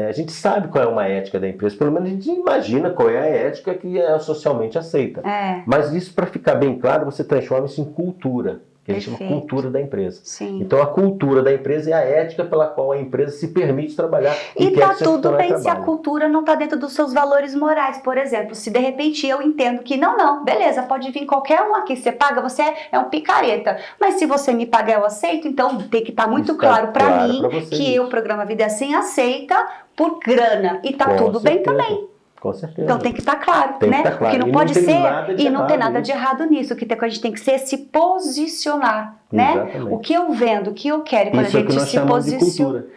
A gente sabe qual é uma ética da empresa, pelo menos a gente imagina qual é a ética que é socialmente aceita. Mas isso, para ficar bem claro, você transforma isso em cultura, que a gente chama Perfeito. cultura da empresa. Sim. Então a cultura da empresa é a ética pela qual a empresa se permite trabalhar. E quer tá que seus tudo bem funcionários se a trabalhem. cultura não tá dentro dos seus valores morais. Por exemplo, se de repente eu entendo que não, beleza, pode vir qualquer um aqui, você paga, você é um picareta. Mas se você me pagar, eu aceito, então tem que estar muito Isso tá claro para claro mim pra você que isso. o programa Vida é Assim aceita por grana. E tá Com tudo bem certeza. também. Com certeza. Então tem que estar claro, Tem que né? tá claro. O que não E pode não tem ser, nada de e não tem errado nada de nisso. errado nisso. O que a gente tem que ser é se posicionar, né? Exatamente. O que eu vendo, o que eu quero, e quando Isso a é o que gente nós se chamamos de posiciona. cultura.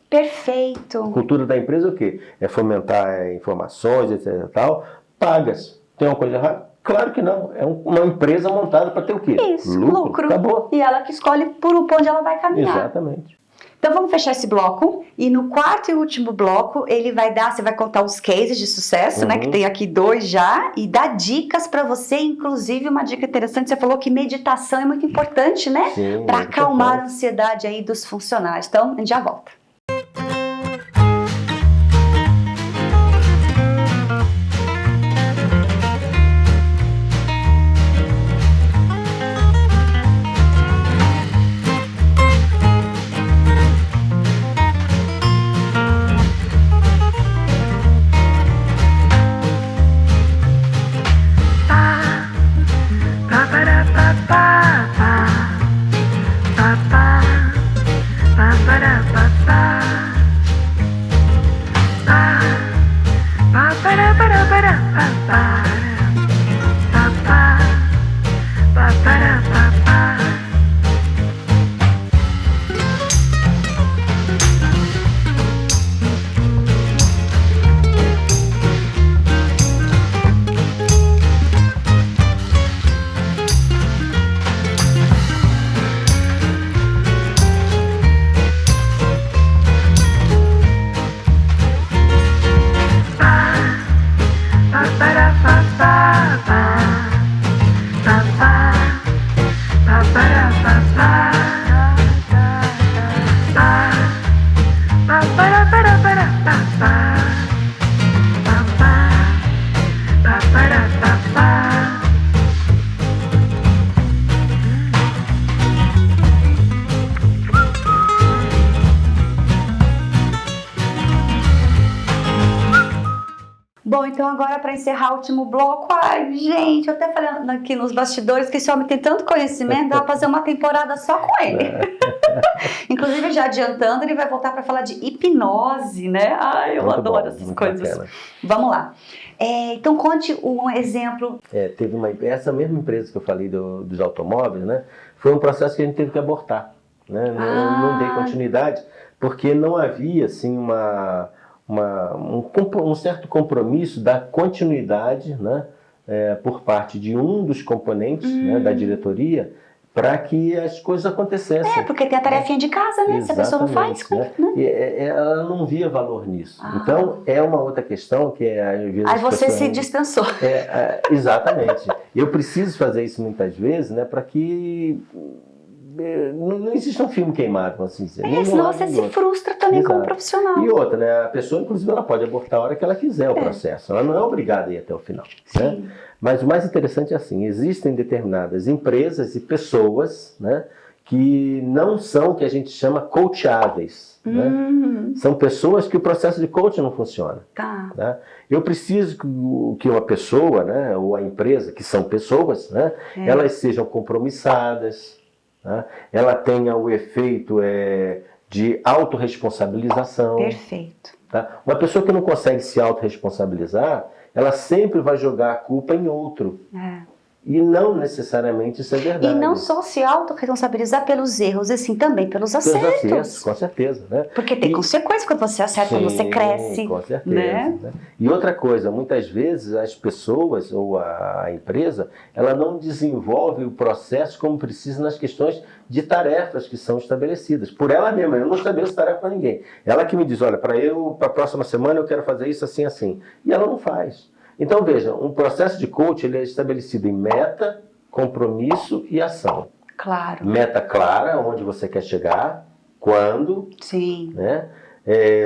Perfeito. Cultura da empresa é o quê? É fomentar informações, etc e tal, pagas. Tem uma coisa errada? Claro que não. É uma empresa montada para ter o quê? Isso, lucro. Acabou. E ela que escolhe por onde ela vai caminhar. Exatamente. Então vamos fechar esse bloco. E no quarto e último bloco, você vai contar os cases de sucesso, né? Que tem aqui 2 já. E dar dicas para você, inclusive uma dica interessante. Você falou que meditação é muito importante, né? Sim, Para muito acalmar a importante. ansiedade aí dos funcionários. Então, a gente já volta. Bom, então agora para encerrar o último bloco, ai gente, eu até falando aqui nos bastidores que esse homem tem tanto conhecimento, dá pra fazer uma temporada só com ele. Inclusive, já adiantando, ele vai voltar para falar de hipnose, né? Ai, eu Muito adoro bom, essas muito coisas. bacana. Vamos lá. Então conte um exemplo. Teve essa mesma empresa que eu falei dos automóveis, né? Foi um processo que a gente teve que abortar, né? Não dei continuidade, porque não havia assim um certo compromisso da continuidade, né, por parte de um dos componentes, né, da diretoria, para que as coisas acontecessem. Porque tem a tarefinha de casa, né? Se a pessoa não faz, né? né? E ela não via valor nisso. Então, é uma outra questão que às vezes Aí você pessoas... se dispensou. Exatamente. Eu preciso fazer isso muitas vezes, né, para que não existe um filme queimado, vamos assim dizer. Senão você se frustra também como profissional. E outra, né? A pessoa, inclusive, ela pode abortar a hora que ela quiser o processo. Ela não é obrigada a ir até o final. Né? Mas o mais interessante é assim, existem determinadas empresas e pessoas, né, que não são o que a gente chama coacháveis. Né? São pessoas que o processo de coaching não funciona. Tá. Né? Eu preciso que uma pessoa, né, ou a empresa, que são pessoas, né, elas sejam compromissadas, né? Ela tenha o efeito de autorresponsabilização. Perfeito. Tá? Uma pessoa que não consegue se autorresponsabilizar, ela sempre vai jogar a culpa em outro. E não necessariamente isso é verdade. E não só se autorresponsabilizar pelos erros, e sim também pelos acertos. Com certeza. Né? Porque tem consequências quando você acerta, quando você cresce. Com certeza. Né? Né? E outra coisa, muitas vezes as pessoas ou a empresa, ela não desenvolve o processo como precisa nas questões de tarefas que são estabelecidas. Por ela mesma, eu não estabeleço tarefa para ninguém. Ela que me diz, olha, para a próxima semana eu quero fazer isso assim, assim. E ela não faz. Então, veja, um processo de coaching ele é estabelecido em meta, compromisso e ação. Claro. Meta clara, onde você quer chegar, quando, Sim. né?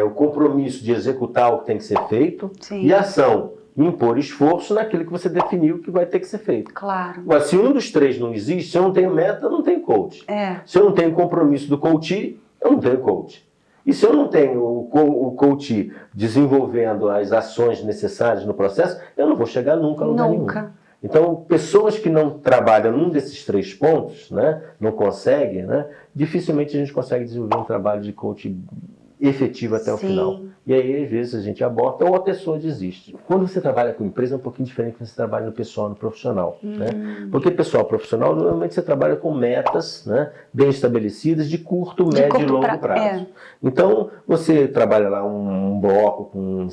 O compromisso de executar o que tem que ser feito, Sim. e ação, impor esforço naquilo que você definiu que vai ter que ser feito. Claro. Mas se um dos três não existe, se eu não tenho meta, eu não tenho coach. Se eu não tenho compromisso do coach, eu não tenho coach. E se eu não tenho o coach desenvolvendo as ações necessárias no processo, eu não vou chegar nunca a lugar nenhum. Então, pessoas que não trabalham num desses 3 pontos, né, não conseguem, né, dificilmente a gente consegue desenvolver um trabalho de coach efetivo até o final. E aí, às vezes, a gente aborta ou a pessoa desiste. Quando você trabalha com empresa, é um pouquinho diferente quando você trabalha no pessoal, no profissional. Né? Porque pessoal profissional, normalmente você trabalha com metas, né, bem estabelecidas de curto, médio e longo prazo. Então, você trabalha lá um bloco com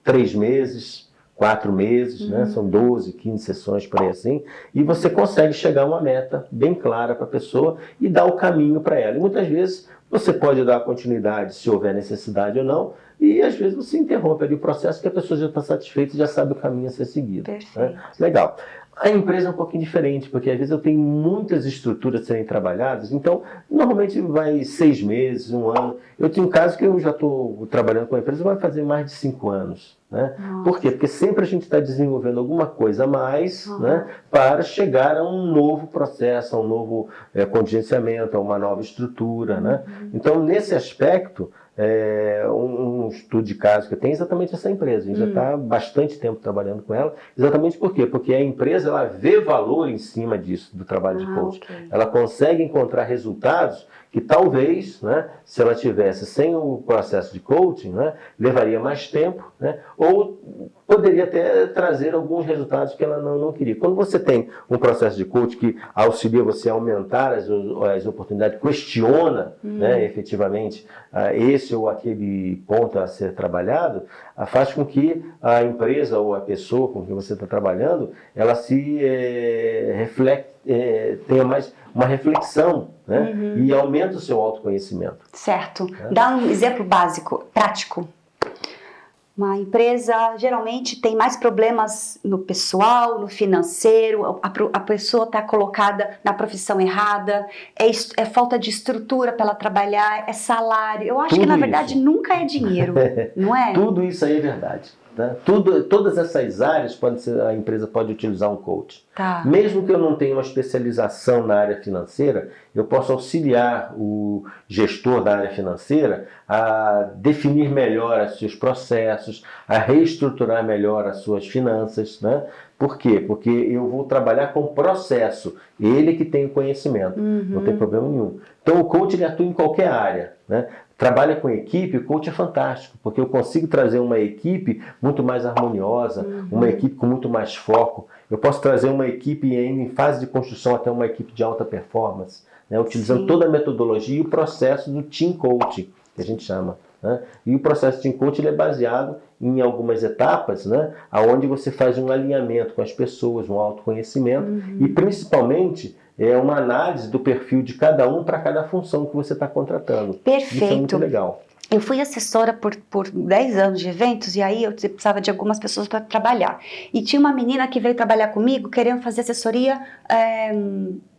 3 meses, 4 meses, né? São 12, 15 sessões por aí assim, e você consegue chegar a uma meta bem clara para a pessoa e dar o caminho para ela. E muitas vezes você pode dar continuidade se houver necessidade ou não, e às vezes você interrompe ali o processo que a pessoa já está satisfeita e já sabe o caminho a ser seguido. Né? Legal. A empresa é um pouquinho diferente, porque às vezes eu tenho muitas estruturas a serem trabalhadas, então normalmente vai 6 meses, 1 ano. Eu tenho um caso que eu já estou trabalhando com a empresa, vai fazer mais de 5 anos. Né? Por quê? Porque sempre a gente está desenvolvendo alguma coisa a mais, né, para chegar a um novo processo, a um novo contingenciamento, a uma nova estrutura. Né? Então, nesse aspecto, um estudo de caso que eu tenho é exatamente essa empresa. A gente já está há bastante tempo trabalhando com ela. Exatamente por quê? Porque a empresa ela vê valor em cima disso, do trabalho de coaching. Ela consegue encontrar resultados que talvez, né, se ela tivesse sem o processo de coaching, né, levaria mais tempo, né, ou poderia até trazer alguns resultados que ela não queria. Quando você tem um processo de coaching que auxilia você a aumentar as oportunidades, questiona né, efetivamente esse ou aquele ponto a ser trabalhado, faz com que a empresa ou a pessoa com quem você está trabalhando, ela se tenha mais uma reflexão, né? E aumenta o seu autoconhecimento. Certo. Dá um exemplo básico, prático. Uma empresa geralmente tem mais problemas no pessoal, no financeiro, a pessoa está colocada na profissão errada, é falta de estrutura para ela trabalhar, é salário. Eu acho que na verdade nunca é dinheiro, não é? Tudo isso aí é verdade. Né? Todas essas áreas a empresa pode utilizar um coach. Mesmo que eu não tenha uma especialização na área financeira, eu posso auxiliar o gestor da área financeira a definir melhor os seus processos, a reestruturar melhor as suas finanças. Né? Por quê? Porque eu vou trabalhar com processo, ele que tem o conhecimento, não tem problema nenhum. Então o coach ele atua em qualquer área. Né? Trabalha com equipe, o coach é fantástico, porque eu consigo trazer uma equipe muito mais harmoniosa, uma equipe com muito mais foco. Eu posso trazer uma equipe ainda em fase de construção até uma equipe de alta performance, né? Utilizando toda a metodologia e o processo do Team Coaching, que a gente chama. Né? E o processo Team Coaching ele é baseado em algumas etapas, né? Onde você faz um alinhamento com as pessoas, um autoconhecimento e principalmente uma análise do perfil de cada um para cada função que você está contratando. Perfeito. Isso é muito legal. Eu fui assessora por 10 anos de eventos e aí eu precisava de algumas pessoas para trabalhar. E tinha uma menina que veio trabalhar comigo querendo fazer assessoria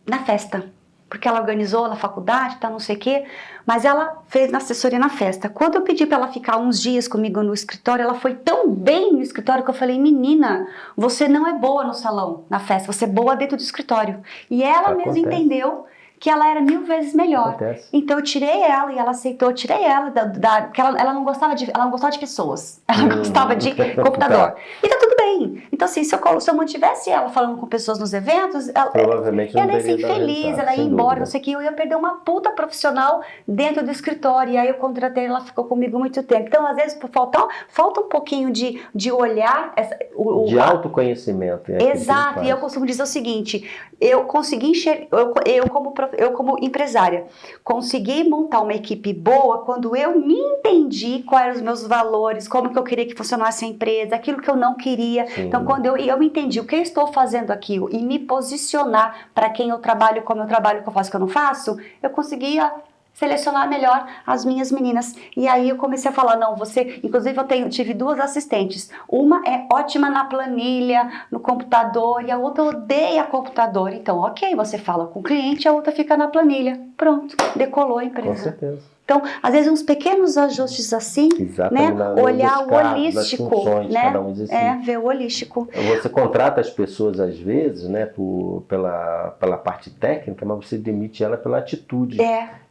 na festa. Porque ela organizou na faculdade, tá, não sei o quê, mas ela fez na assessoria na festa. Quando eu pedi para ela ficar uns dias comigo no escritório, ela foi tão bem no escritório que eu falei, menina, você não é boa no salão, na festa, você é boa dentro do escritório. E ela mesma entendeu que ela era 1000 vezes melhor. Então eu tirei ela e ela aceitou, eu tirei ela porque ela não gostava de pessoas, ela gostava de computador. E tá tudo bem. Então assim, se eu mantivesse ela falando com pessoas nos eventos, provavelmente ela ia ser infeliz, ela ia embora, não sei o que, eu ia perder uma puta profissional dentro do escritório. E aí eu contratei, ela ficou comigo muito tempo. Então às vezes falta um pouquinho de olhar de autoconhecimento. Exato, e eu costumo dizer o seguinte, eu consegui enxergar, eu como empresária, consegui montar uma equipe boa quando eu me entendi quais eram os meus valores, como que eu queria que funcionasse a empresa, aquilo que eu não queria. Então, quando eu me entendi o que eu estou fazendo aqui e me posicionar para quem eu trabalho, como eu trabalho, o que eu faço, o que eu não faço, eu conseguia selecionar melhor as minhas meninas. E aí eu comecei a falar, não, inclusive tive 2 assistentes. Uma é ótima na planilha, no computador, e a outra odeia computador. Então, ok, você fala com o cliente, a outra fica na planilha. Pronto, decolou a empresa. Com certeza. Então, às vezes, uns pequenos ajustes assim, Exatamente, né? Olhar o cargos, holístico, nas funções, né? cada um diz assim. Ver o holístico. Você contrata as pessoas, às vezes, né, pela parte técnica, mas você demite ela pela atitude.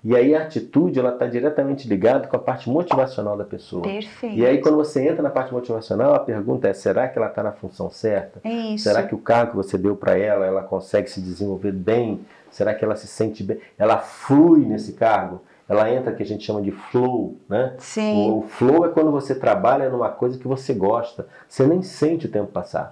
E aí a atitude, ela está diretamente ligada com a parte motivacional da pessoa. Perfeito. E aí quando você entra na parte motivacional, a pergunta é, será que ela está na função certa? Isso. Será que o cargo que você deu para ela consegue se desenvolver bem? Será que ela se sente bem? Ela flui nesse cargo? Ela entra, que a gente chama de flow, né? Sim. O flow é quando você trabalha numa coisa que você gosta. Você nem sente o tempo passar.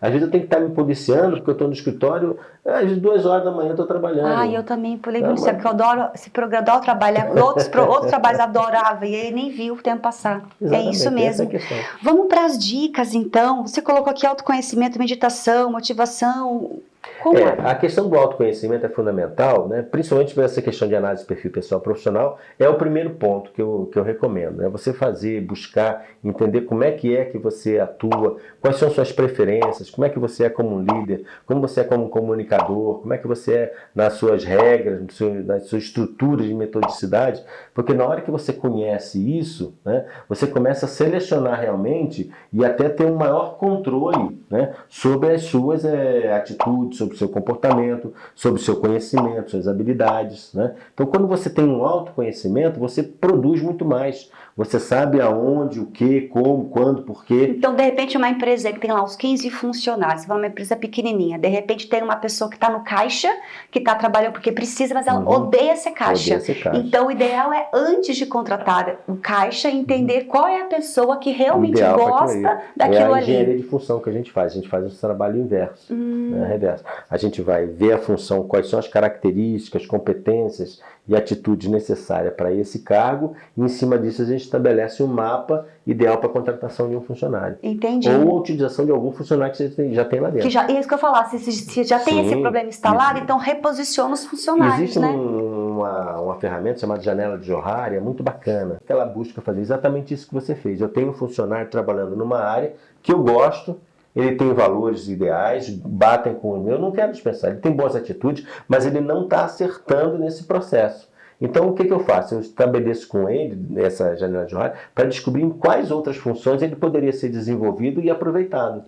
Às vezes eu tenho que estar me policiando, porque eu estou no escritório, às 2 horas da manhã eu estou trabalhando. Eu também pulei muito certo, porque eu adoro esse programa, adoro trabalhar. Outros trabalhos adorava, e aí nem vi o tempo passar. Exatamente, é isso mesmo. essa é a questão. Vamos para as dicas, então. Você colocou aqui autoconhecimento, meditação, motivação. Como a questão do autoconhecimento é fundamental, né? Principalmente para essa questão de análise de perfil pessoal profissional, é o primeiro ponto que eu recomendo. Né? Você buscar, entender como é que você atua, quais são suas preferências, como é que você é como um líder, como você é como um comunicador, como é que você é nas suas regras, nas suas estruturas de metodicidade, porque na hora que você conhece isso, né, você começa a selecionar realmente e até ter um maior controle, né, sobre as suas atitudes, sobre o seu comportamento, sobre o seu conhecimento, suas habilidades, né? Então, quando você tem um autoconhecimento, você produz muito mais. Você sabe aonde, o que, como, quando, por quê. Então, de repente, uma empresa que tem lá uns 15 funcionários, você vai uma empresa pequenininha, de repente tem uma pessoa que está no caixa, que está trabalhando porque precisa, mas ela odeia ser caixa. Então, o ideal é, antes de contratar o caixa, entender qual é a pessoa que realmente gosta daquilo ali. É a engenharia de função que a gente faz um trabalho inverso, né, reverso. A gente vai ver a função, quais são as características, competências e atitudes necessárias para esse cargo, e em cima disso a gente estabelece um mapa ideal para a contratação de um funcionário. Entendi. Ou a utilização de algum funcionário que você já tem lá dentro. Isso que eu falar, se já tem esse problema instalado, então reposiciona os funcionários, existe, né? uma ferramenta chamada janela de Johari, é muito bacana. Ela busca fazer exatamente isso que você fez. Eu tenho um funcionário trabalhando numa área que eu gosto, ele tem valores ideais, batem com o meu, eu não quero dispensar. Ele tem boas atitudes, mas ele não está acertando nesse processo. Então, o que eu faço? Eu estabeleço com ele essa janela de Johari para descobrir em quais outras funções ele poderia ser desenvolvido e aproveitado.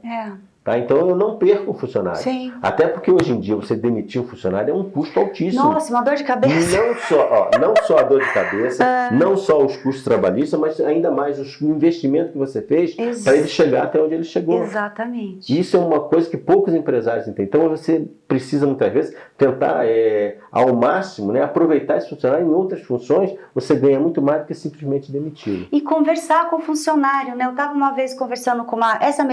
Tá? Então eu não perco o funcionário. Sim. Até porque hoje em dia você demitir um funcionário é um custo altíssimo. Nossa, uma dor de cabeça. Não só a dor de cabeça, não só os custos trabalhistas, mas ainda mais o investimento que você fez para ele chegar até onde ele chegou. Exatamente. Isso é uma coisa que poucos empresários entendem. Então você precisa muitas vezes tentar ao máximo, né, aproveitar esse funcionário em outras funções, você ganha muito mais do que simplesmente demiti-lo. E conversar com o funcionário, né? Eu estava uma vez conversando com essa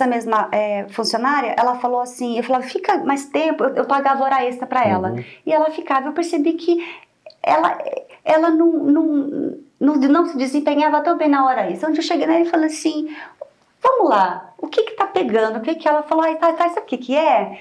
mesma funcionária, ela falou assim, eu falava, fica mais tempo, eu pagava hora extra para ela. E ela ficava, eu percebi que ela não se desempenhava tão bem na hora extra. Onde eu cheguei nela e falei assim, vamos lá, o que tá pegando? O que ela falou? Sabe o que é?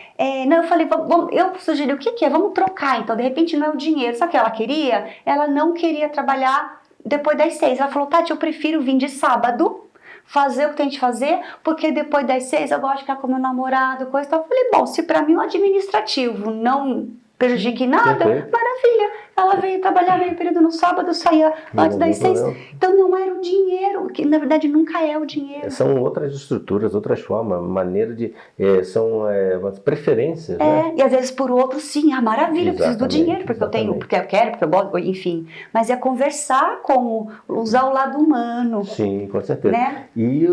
Não, eu falei, eu sugeri, o que é? Vamos trocar. Então, de repente, não é o dinheiro. Sabe o que ela queria? Ela não queria trabalhar depois das 6. Ela falou, Tati, eu prefiro vir de sábado, fazer o que tem de fazer, porque depois das 6 eu gosto de ficar com meu namorado, coisa e tal. Eu falei, bom, se pra mim o administrativo não prejudique nada, maravilha. Ela veio trabalhar meio período no sábado, saía antes das 6. Então não era o dinheiro, que na verdade nunca é o dinheiro. São outras estruturas, outras formas, maneira de... são preferências, né? E às vezes por outro, sim, maravilha, eu preciso do dinheiro, porque eu tenho, porque eu quero, porque eu gosto, enfim. Mas é conversar usar o lado humano. Sim, com certeza. Né? E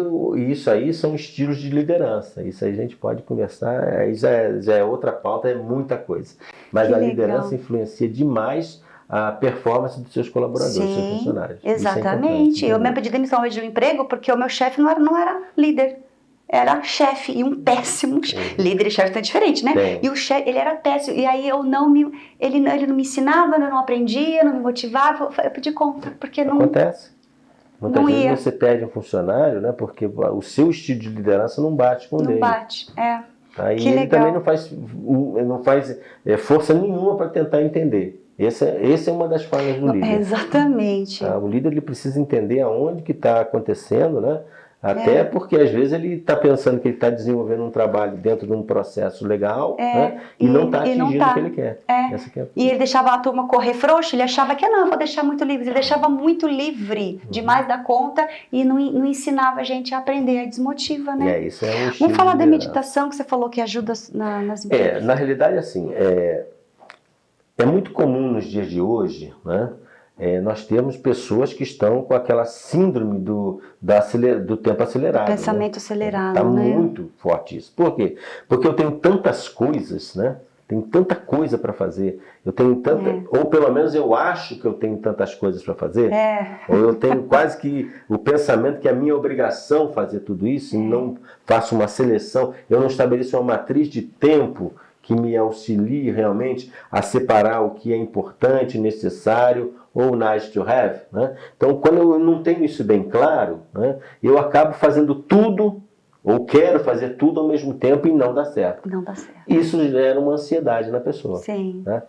isso aí são estilos de liderança. Isso aí a gente pode conversar, aí já é outra pauta, é muita coisa. Mas a liderança influencia demais a performance dos seus colaboradores, dos seus funcionários. Exatamente. Eu me pedi demissão hoje do emprego porque o meu chefe não era líder. Era chefe, e um péssimo líder e chefe tá diferente, né? E o chefe, ele era péssimo, e aí ele não me ensinava, eu não aprendia, não me motivava, eu pedi conta, porque não... Acontece. Muitas vezes você perde um funcionário, né? Porque o seu estilo de liderança não bate com o dele. Não bate, Aí ele também não faz força nenhuma para tentar entender. Essa é uma das falhas do líder. Exatamente. O líder ele precisa entender aonde que está acontecendo, né? Até porque às vezes ele está pensando que ele está desenvolvendo um trabalho dentro de um processo legal, né? E não está atingindo o que ele quer. E ele deixava a turma correr frouxo, ele achava que não, vou deixar muito livre. Ele deixava muito livre, demais da conta, e não ensinava a gente a aprender, a desmotiva, né? Isso é um Vamos falar da meditação, que você falou que ajuda nas empresas. Na realidade, assim, é muito comum nos dias de hoje, né? Nós temos pessoas que estão com aquela síndrome do tempo acelerado. Pensamento acelerado, Está né? muito forte isso. Por quê? Porque eu tenho tantas coisas, né? Tem tanta coisa para fazer. Eu tenho ou pelo menos eu acho que eu tenho tantas coisas para fazer. Ou eu tenho quase que o pensamento que é minha obrigação fazer tudo isso e não faço uma seleção. Eu não estabeleço uma matriz de tempo que me auxilie realmente a separar o que é importante, necessário ou nice to have, né? Então, quando eu não tenho isso bem claro, né, eu acabo fazendo tudo, ou quero fazer tudo ao mesmo tempo e não dá certo. Não dá certo. Isso gera uma ansiedade na pessoa. Sim. Né?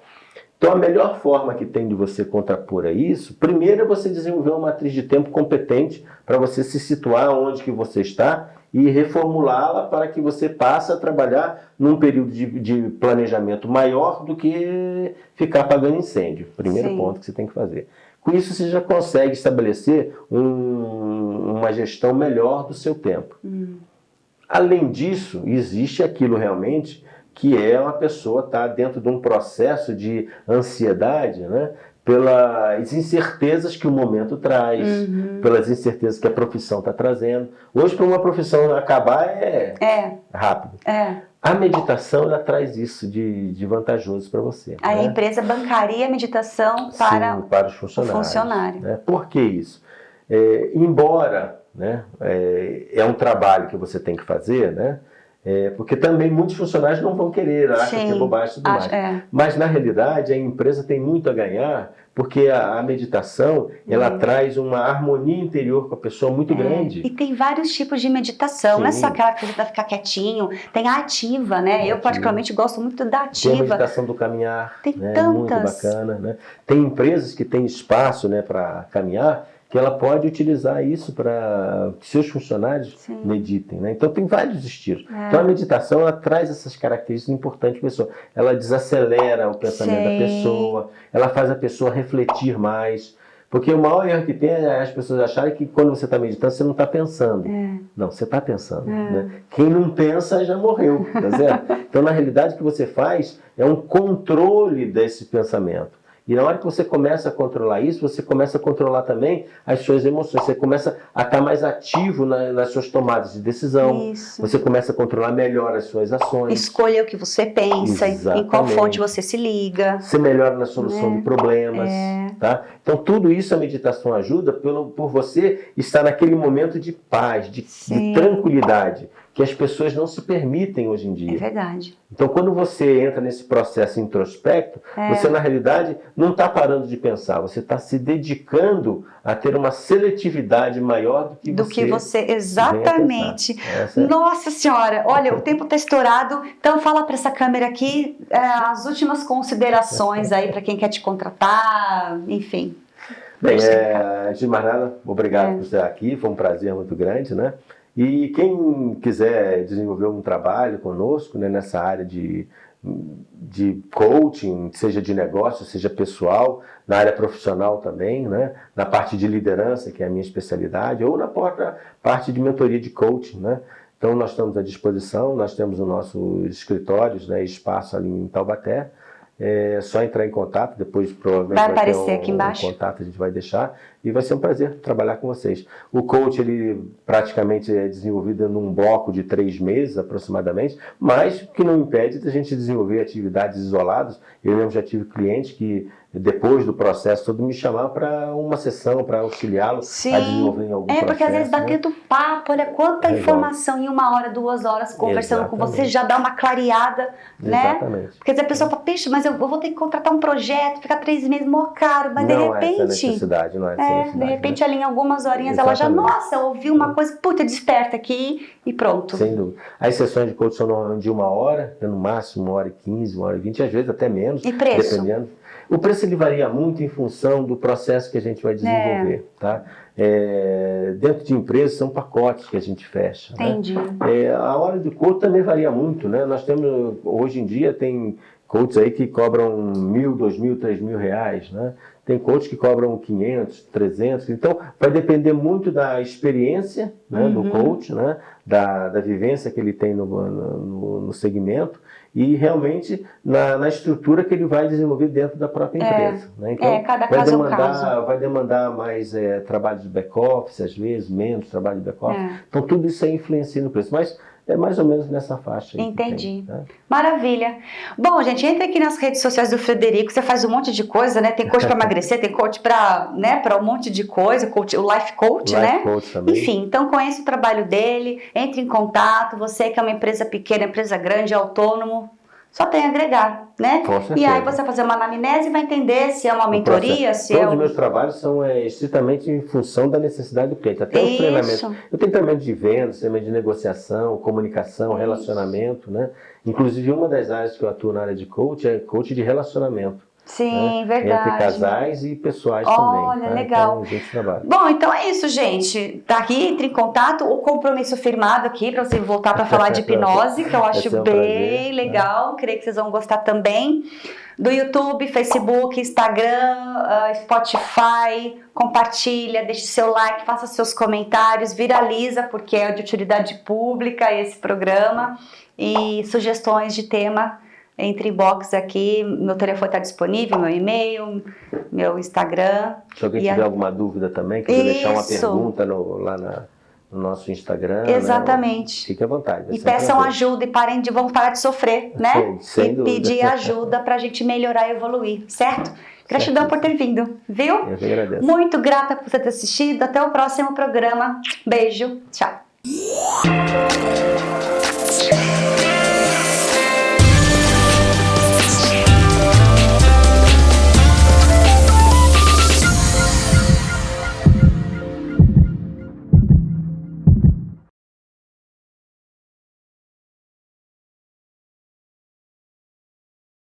Então, a melhor forma que tem de você contrapor a isso, primeiro é você desenvolver uma matriz de tempo competente para você se situar onde que você está e reformulá-la para que você passe a trabalhar num período de planejamento maior do que ficar apagando incêndio. Primeiro ponto que você tem que fazer. Com isso, você já consegue estabelecer uma gestão melhor do seu tempo. Além disso, existe aquilo realmente que é uma pessoa estar dentro de um processo de ansiedade, né? Pelas incertezas que o momento traz, pelas incertezas que a profissão está trazendo. Hoje, para uma profissão acabar, é rápido. A meditação, ela traz isso de vantajoso para você. A empresa bancaria a meditação para os funcionários. O funcionário. Né? Por que isso? Embora, né, é um trabalho que você tem que fazer, né? Porque também muitos funcionários não vão querer, acham que é bobagem e tudo mais. Mas, na realidade, a empresa tem muito a ganhar, porque a meditação, ela traz uma harmonia interior com a pessoa muito grande. E tem vários tipos de meditação, não é só aquela que você vai ficar quietinho, tem a ativa, né? Eu, particularmente, gosto muito da ativa. Tem a meditação do caminhar, tem né? Tantas. Muito bacana, né? Tem empresas que têm espaço, né, para caminhar, que ela pode utilizar isso para que seus funcionários meditem, né? Então tem vários estilos. Então a meditação, ela traz essas características importantes para a pessoa. Ela desacelera o pensamento da pessoa, ela faz a pessoa refletir mais. Porque o maior erro que tem é as pessoas acharem que quando você está meditando, você não está pensando. Não, você está pensando. Né? Quem não pensa já morreu, tá certo? Então, na realidade, o que você faz é um controle desse pensamento. E na hora que você começa a controlar isso, você começa a controlar também as suas emoções. Você começa a estar mais ativo nas suas tomadas de decisão. Isso. Você começa a controlar melhor as suas ações. Escolha o que você pensa, em qual fonte você se liga. Você melhora na solução de problemas. Tá? Então, tudo isso a meditação ajuda por você estar naquele momento de paz, de tranquilidade, que as pessoas não se permitem hoje em dia. É verdade. Então, quando você entra nesse processo introspecto, você, na realidade, não está parando de pensar, você está se dedicando a ter uma seletividade maior do que você exatamente. Nossa Senhora, olha, o tempo está estourado, então fala para essa câmera aqui as últimas considerações aí para quem quer te contratar, enfim. Bem, antes de mais nada, obrigado por estar aqui, foi um prazer muito grande, né? E quem quiser desenvolver um trabalho conosco, né, nessa área de coaching, seja de negócio, seja pessoal, na área profissional também, né, na parte de liderança, que é a minha especialidade, ou na parte de mentoria de coaching, né? Então nós estamos à disposição, nós temos os nossos escritórios, né, espaço ali em Taubaté. É só entrar em contato, depois provavelmente vai aparecer aqui embaixo. O contato a gente vai deixar e vai ser um prazer trabalhar com vocês. O coach, ele praticamente é desenvolvido num bloco de 3 meses aproximadamente, mas que não impede de a gente desenvolver atividades isoladas. Eu mesmo já tive clientes que depois do processo todo me chamar para uma sessão, para auxiliá-lo a desenvolver em algum processo. Porque às vezes batendo papo, olha quanta informação em 1 hora, 2 horas conversando com você, já dá uma clareada, né? Exatamente. Porque às vezes a pessoa fala, pixa, mas eu vou ter que contratar um projeto, ficar 3 meses mó caro, mas não de repente... Não é essa necessidade, não é essa necessidade. De repente, né? ali em algumas horinhas, ela já, nossa, ouviu uma coisa, puta, desperta aqui e pronto. Sem dúvida. As sessões de coaching são normalmente de 1 hora, no máximo 1h15, 1h20, às vezes até menos. E preço? Dependendo. O preço ele varia muito em função do processo que a gente vai desenvolver, tá? Dentro de empresas são pacotes que a gente fecha. Entendi. Né? A hora de coach também varia muito, né? Nós temos, hoje em dia, tem coaches aí que cobram R$1.000, R$2.000, R$3.000, né? Tem coaches que cobram 500, 300. Então, vai depender muito da experiência, né, do coach, né, da vivência que ele tem no segmento e realmente na estrutura que ele vai desenvolver dentro da própria empresa. Né? Então, cada caso é um caso. Vai demandar mais trabalho de back-office, às vezes, menos trabalho de back-office. Então, tudo isso aí influencia no preço. Mas é mais ou menos nessa faixa aí. Entendi. Tem, né? Maravilha. Bom, gente, entra aqui nas redes sociais do Frederico, você faz um monte de coisa, né? Tem coach para emagrecer, tem coach para, né, para um monte de coisa, coach, o life coach, né? Coach também. Enfim, então conheça o trabalho dele, entre em contato, você que é uma empresa pequena, empresa grande, autônomo, só tem a agregar, né? Com certeza. E aí você vai fazer uma anamnese e vai entender se é uma mentoria, se Todos é os meus trabalhos são estritamente em função da necessidade do cliente. Até os treinamentos. Eu tenho treinamento de vendas, treinamento de negociação, comunicação, relacionamento, né? Inclusive, uma das áreas que eu atuo na área de coach é coach de relacionamento. Sim, né? verdade. Entre casais e pessoais também. Olha, legal. Então, a gente trabalha. Bom, então é isso, gente. Tá aqui, entre em contato, o compromisso firmado aqui para você voltar para falar de hipnose, que eu acho bem legal. Creio que vocês vão gostar também. Do YouTube, Facebook, Instagram, Spotify, compartilha, deixe seu like, faça seus comentários, viraliza, porque é de utilidade pública esse programa. E sugestões de tema, entre inbox aqui, meu telefone está disponível, meu e-mail, meu Instagram. Se alguém tiver alguma dúvida também, quiser deixar uma pergunta lá no nosso Instagram. Exatamente. Né? Fique à vontade. E peçam ajuda e vão parar de sofrer, né? Sem dúvida. Pedir ajuda para a gente melhorar e evoluir, certo? Gratidão por ter vindo, viu? Eu que agradeço. Muito grata por você ter assistido. Até o próximo programa. Beijo. Tchau.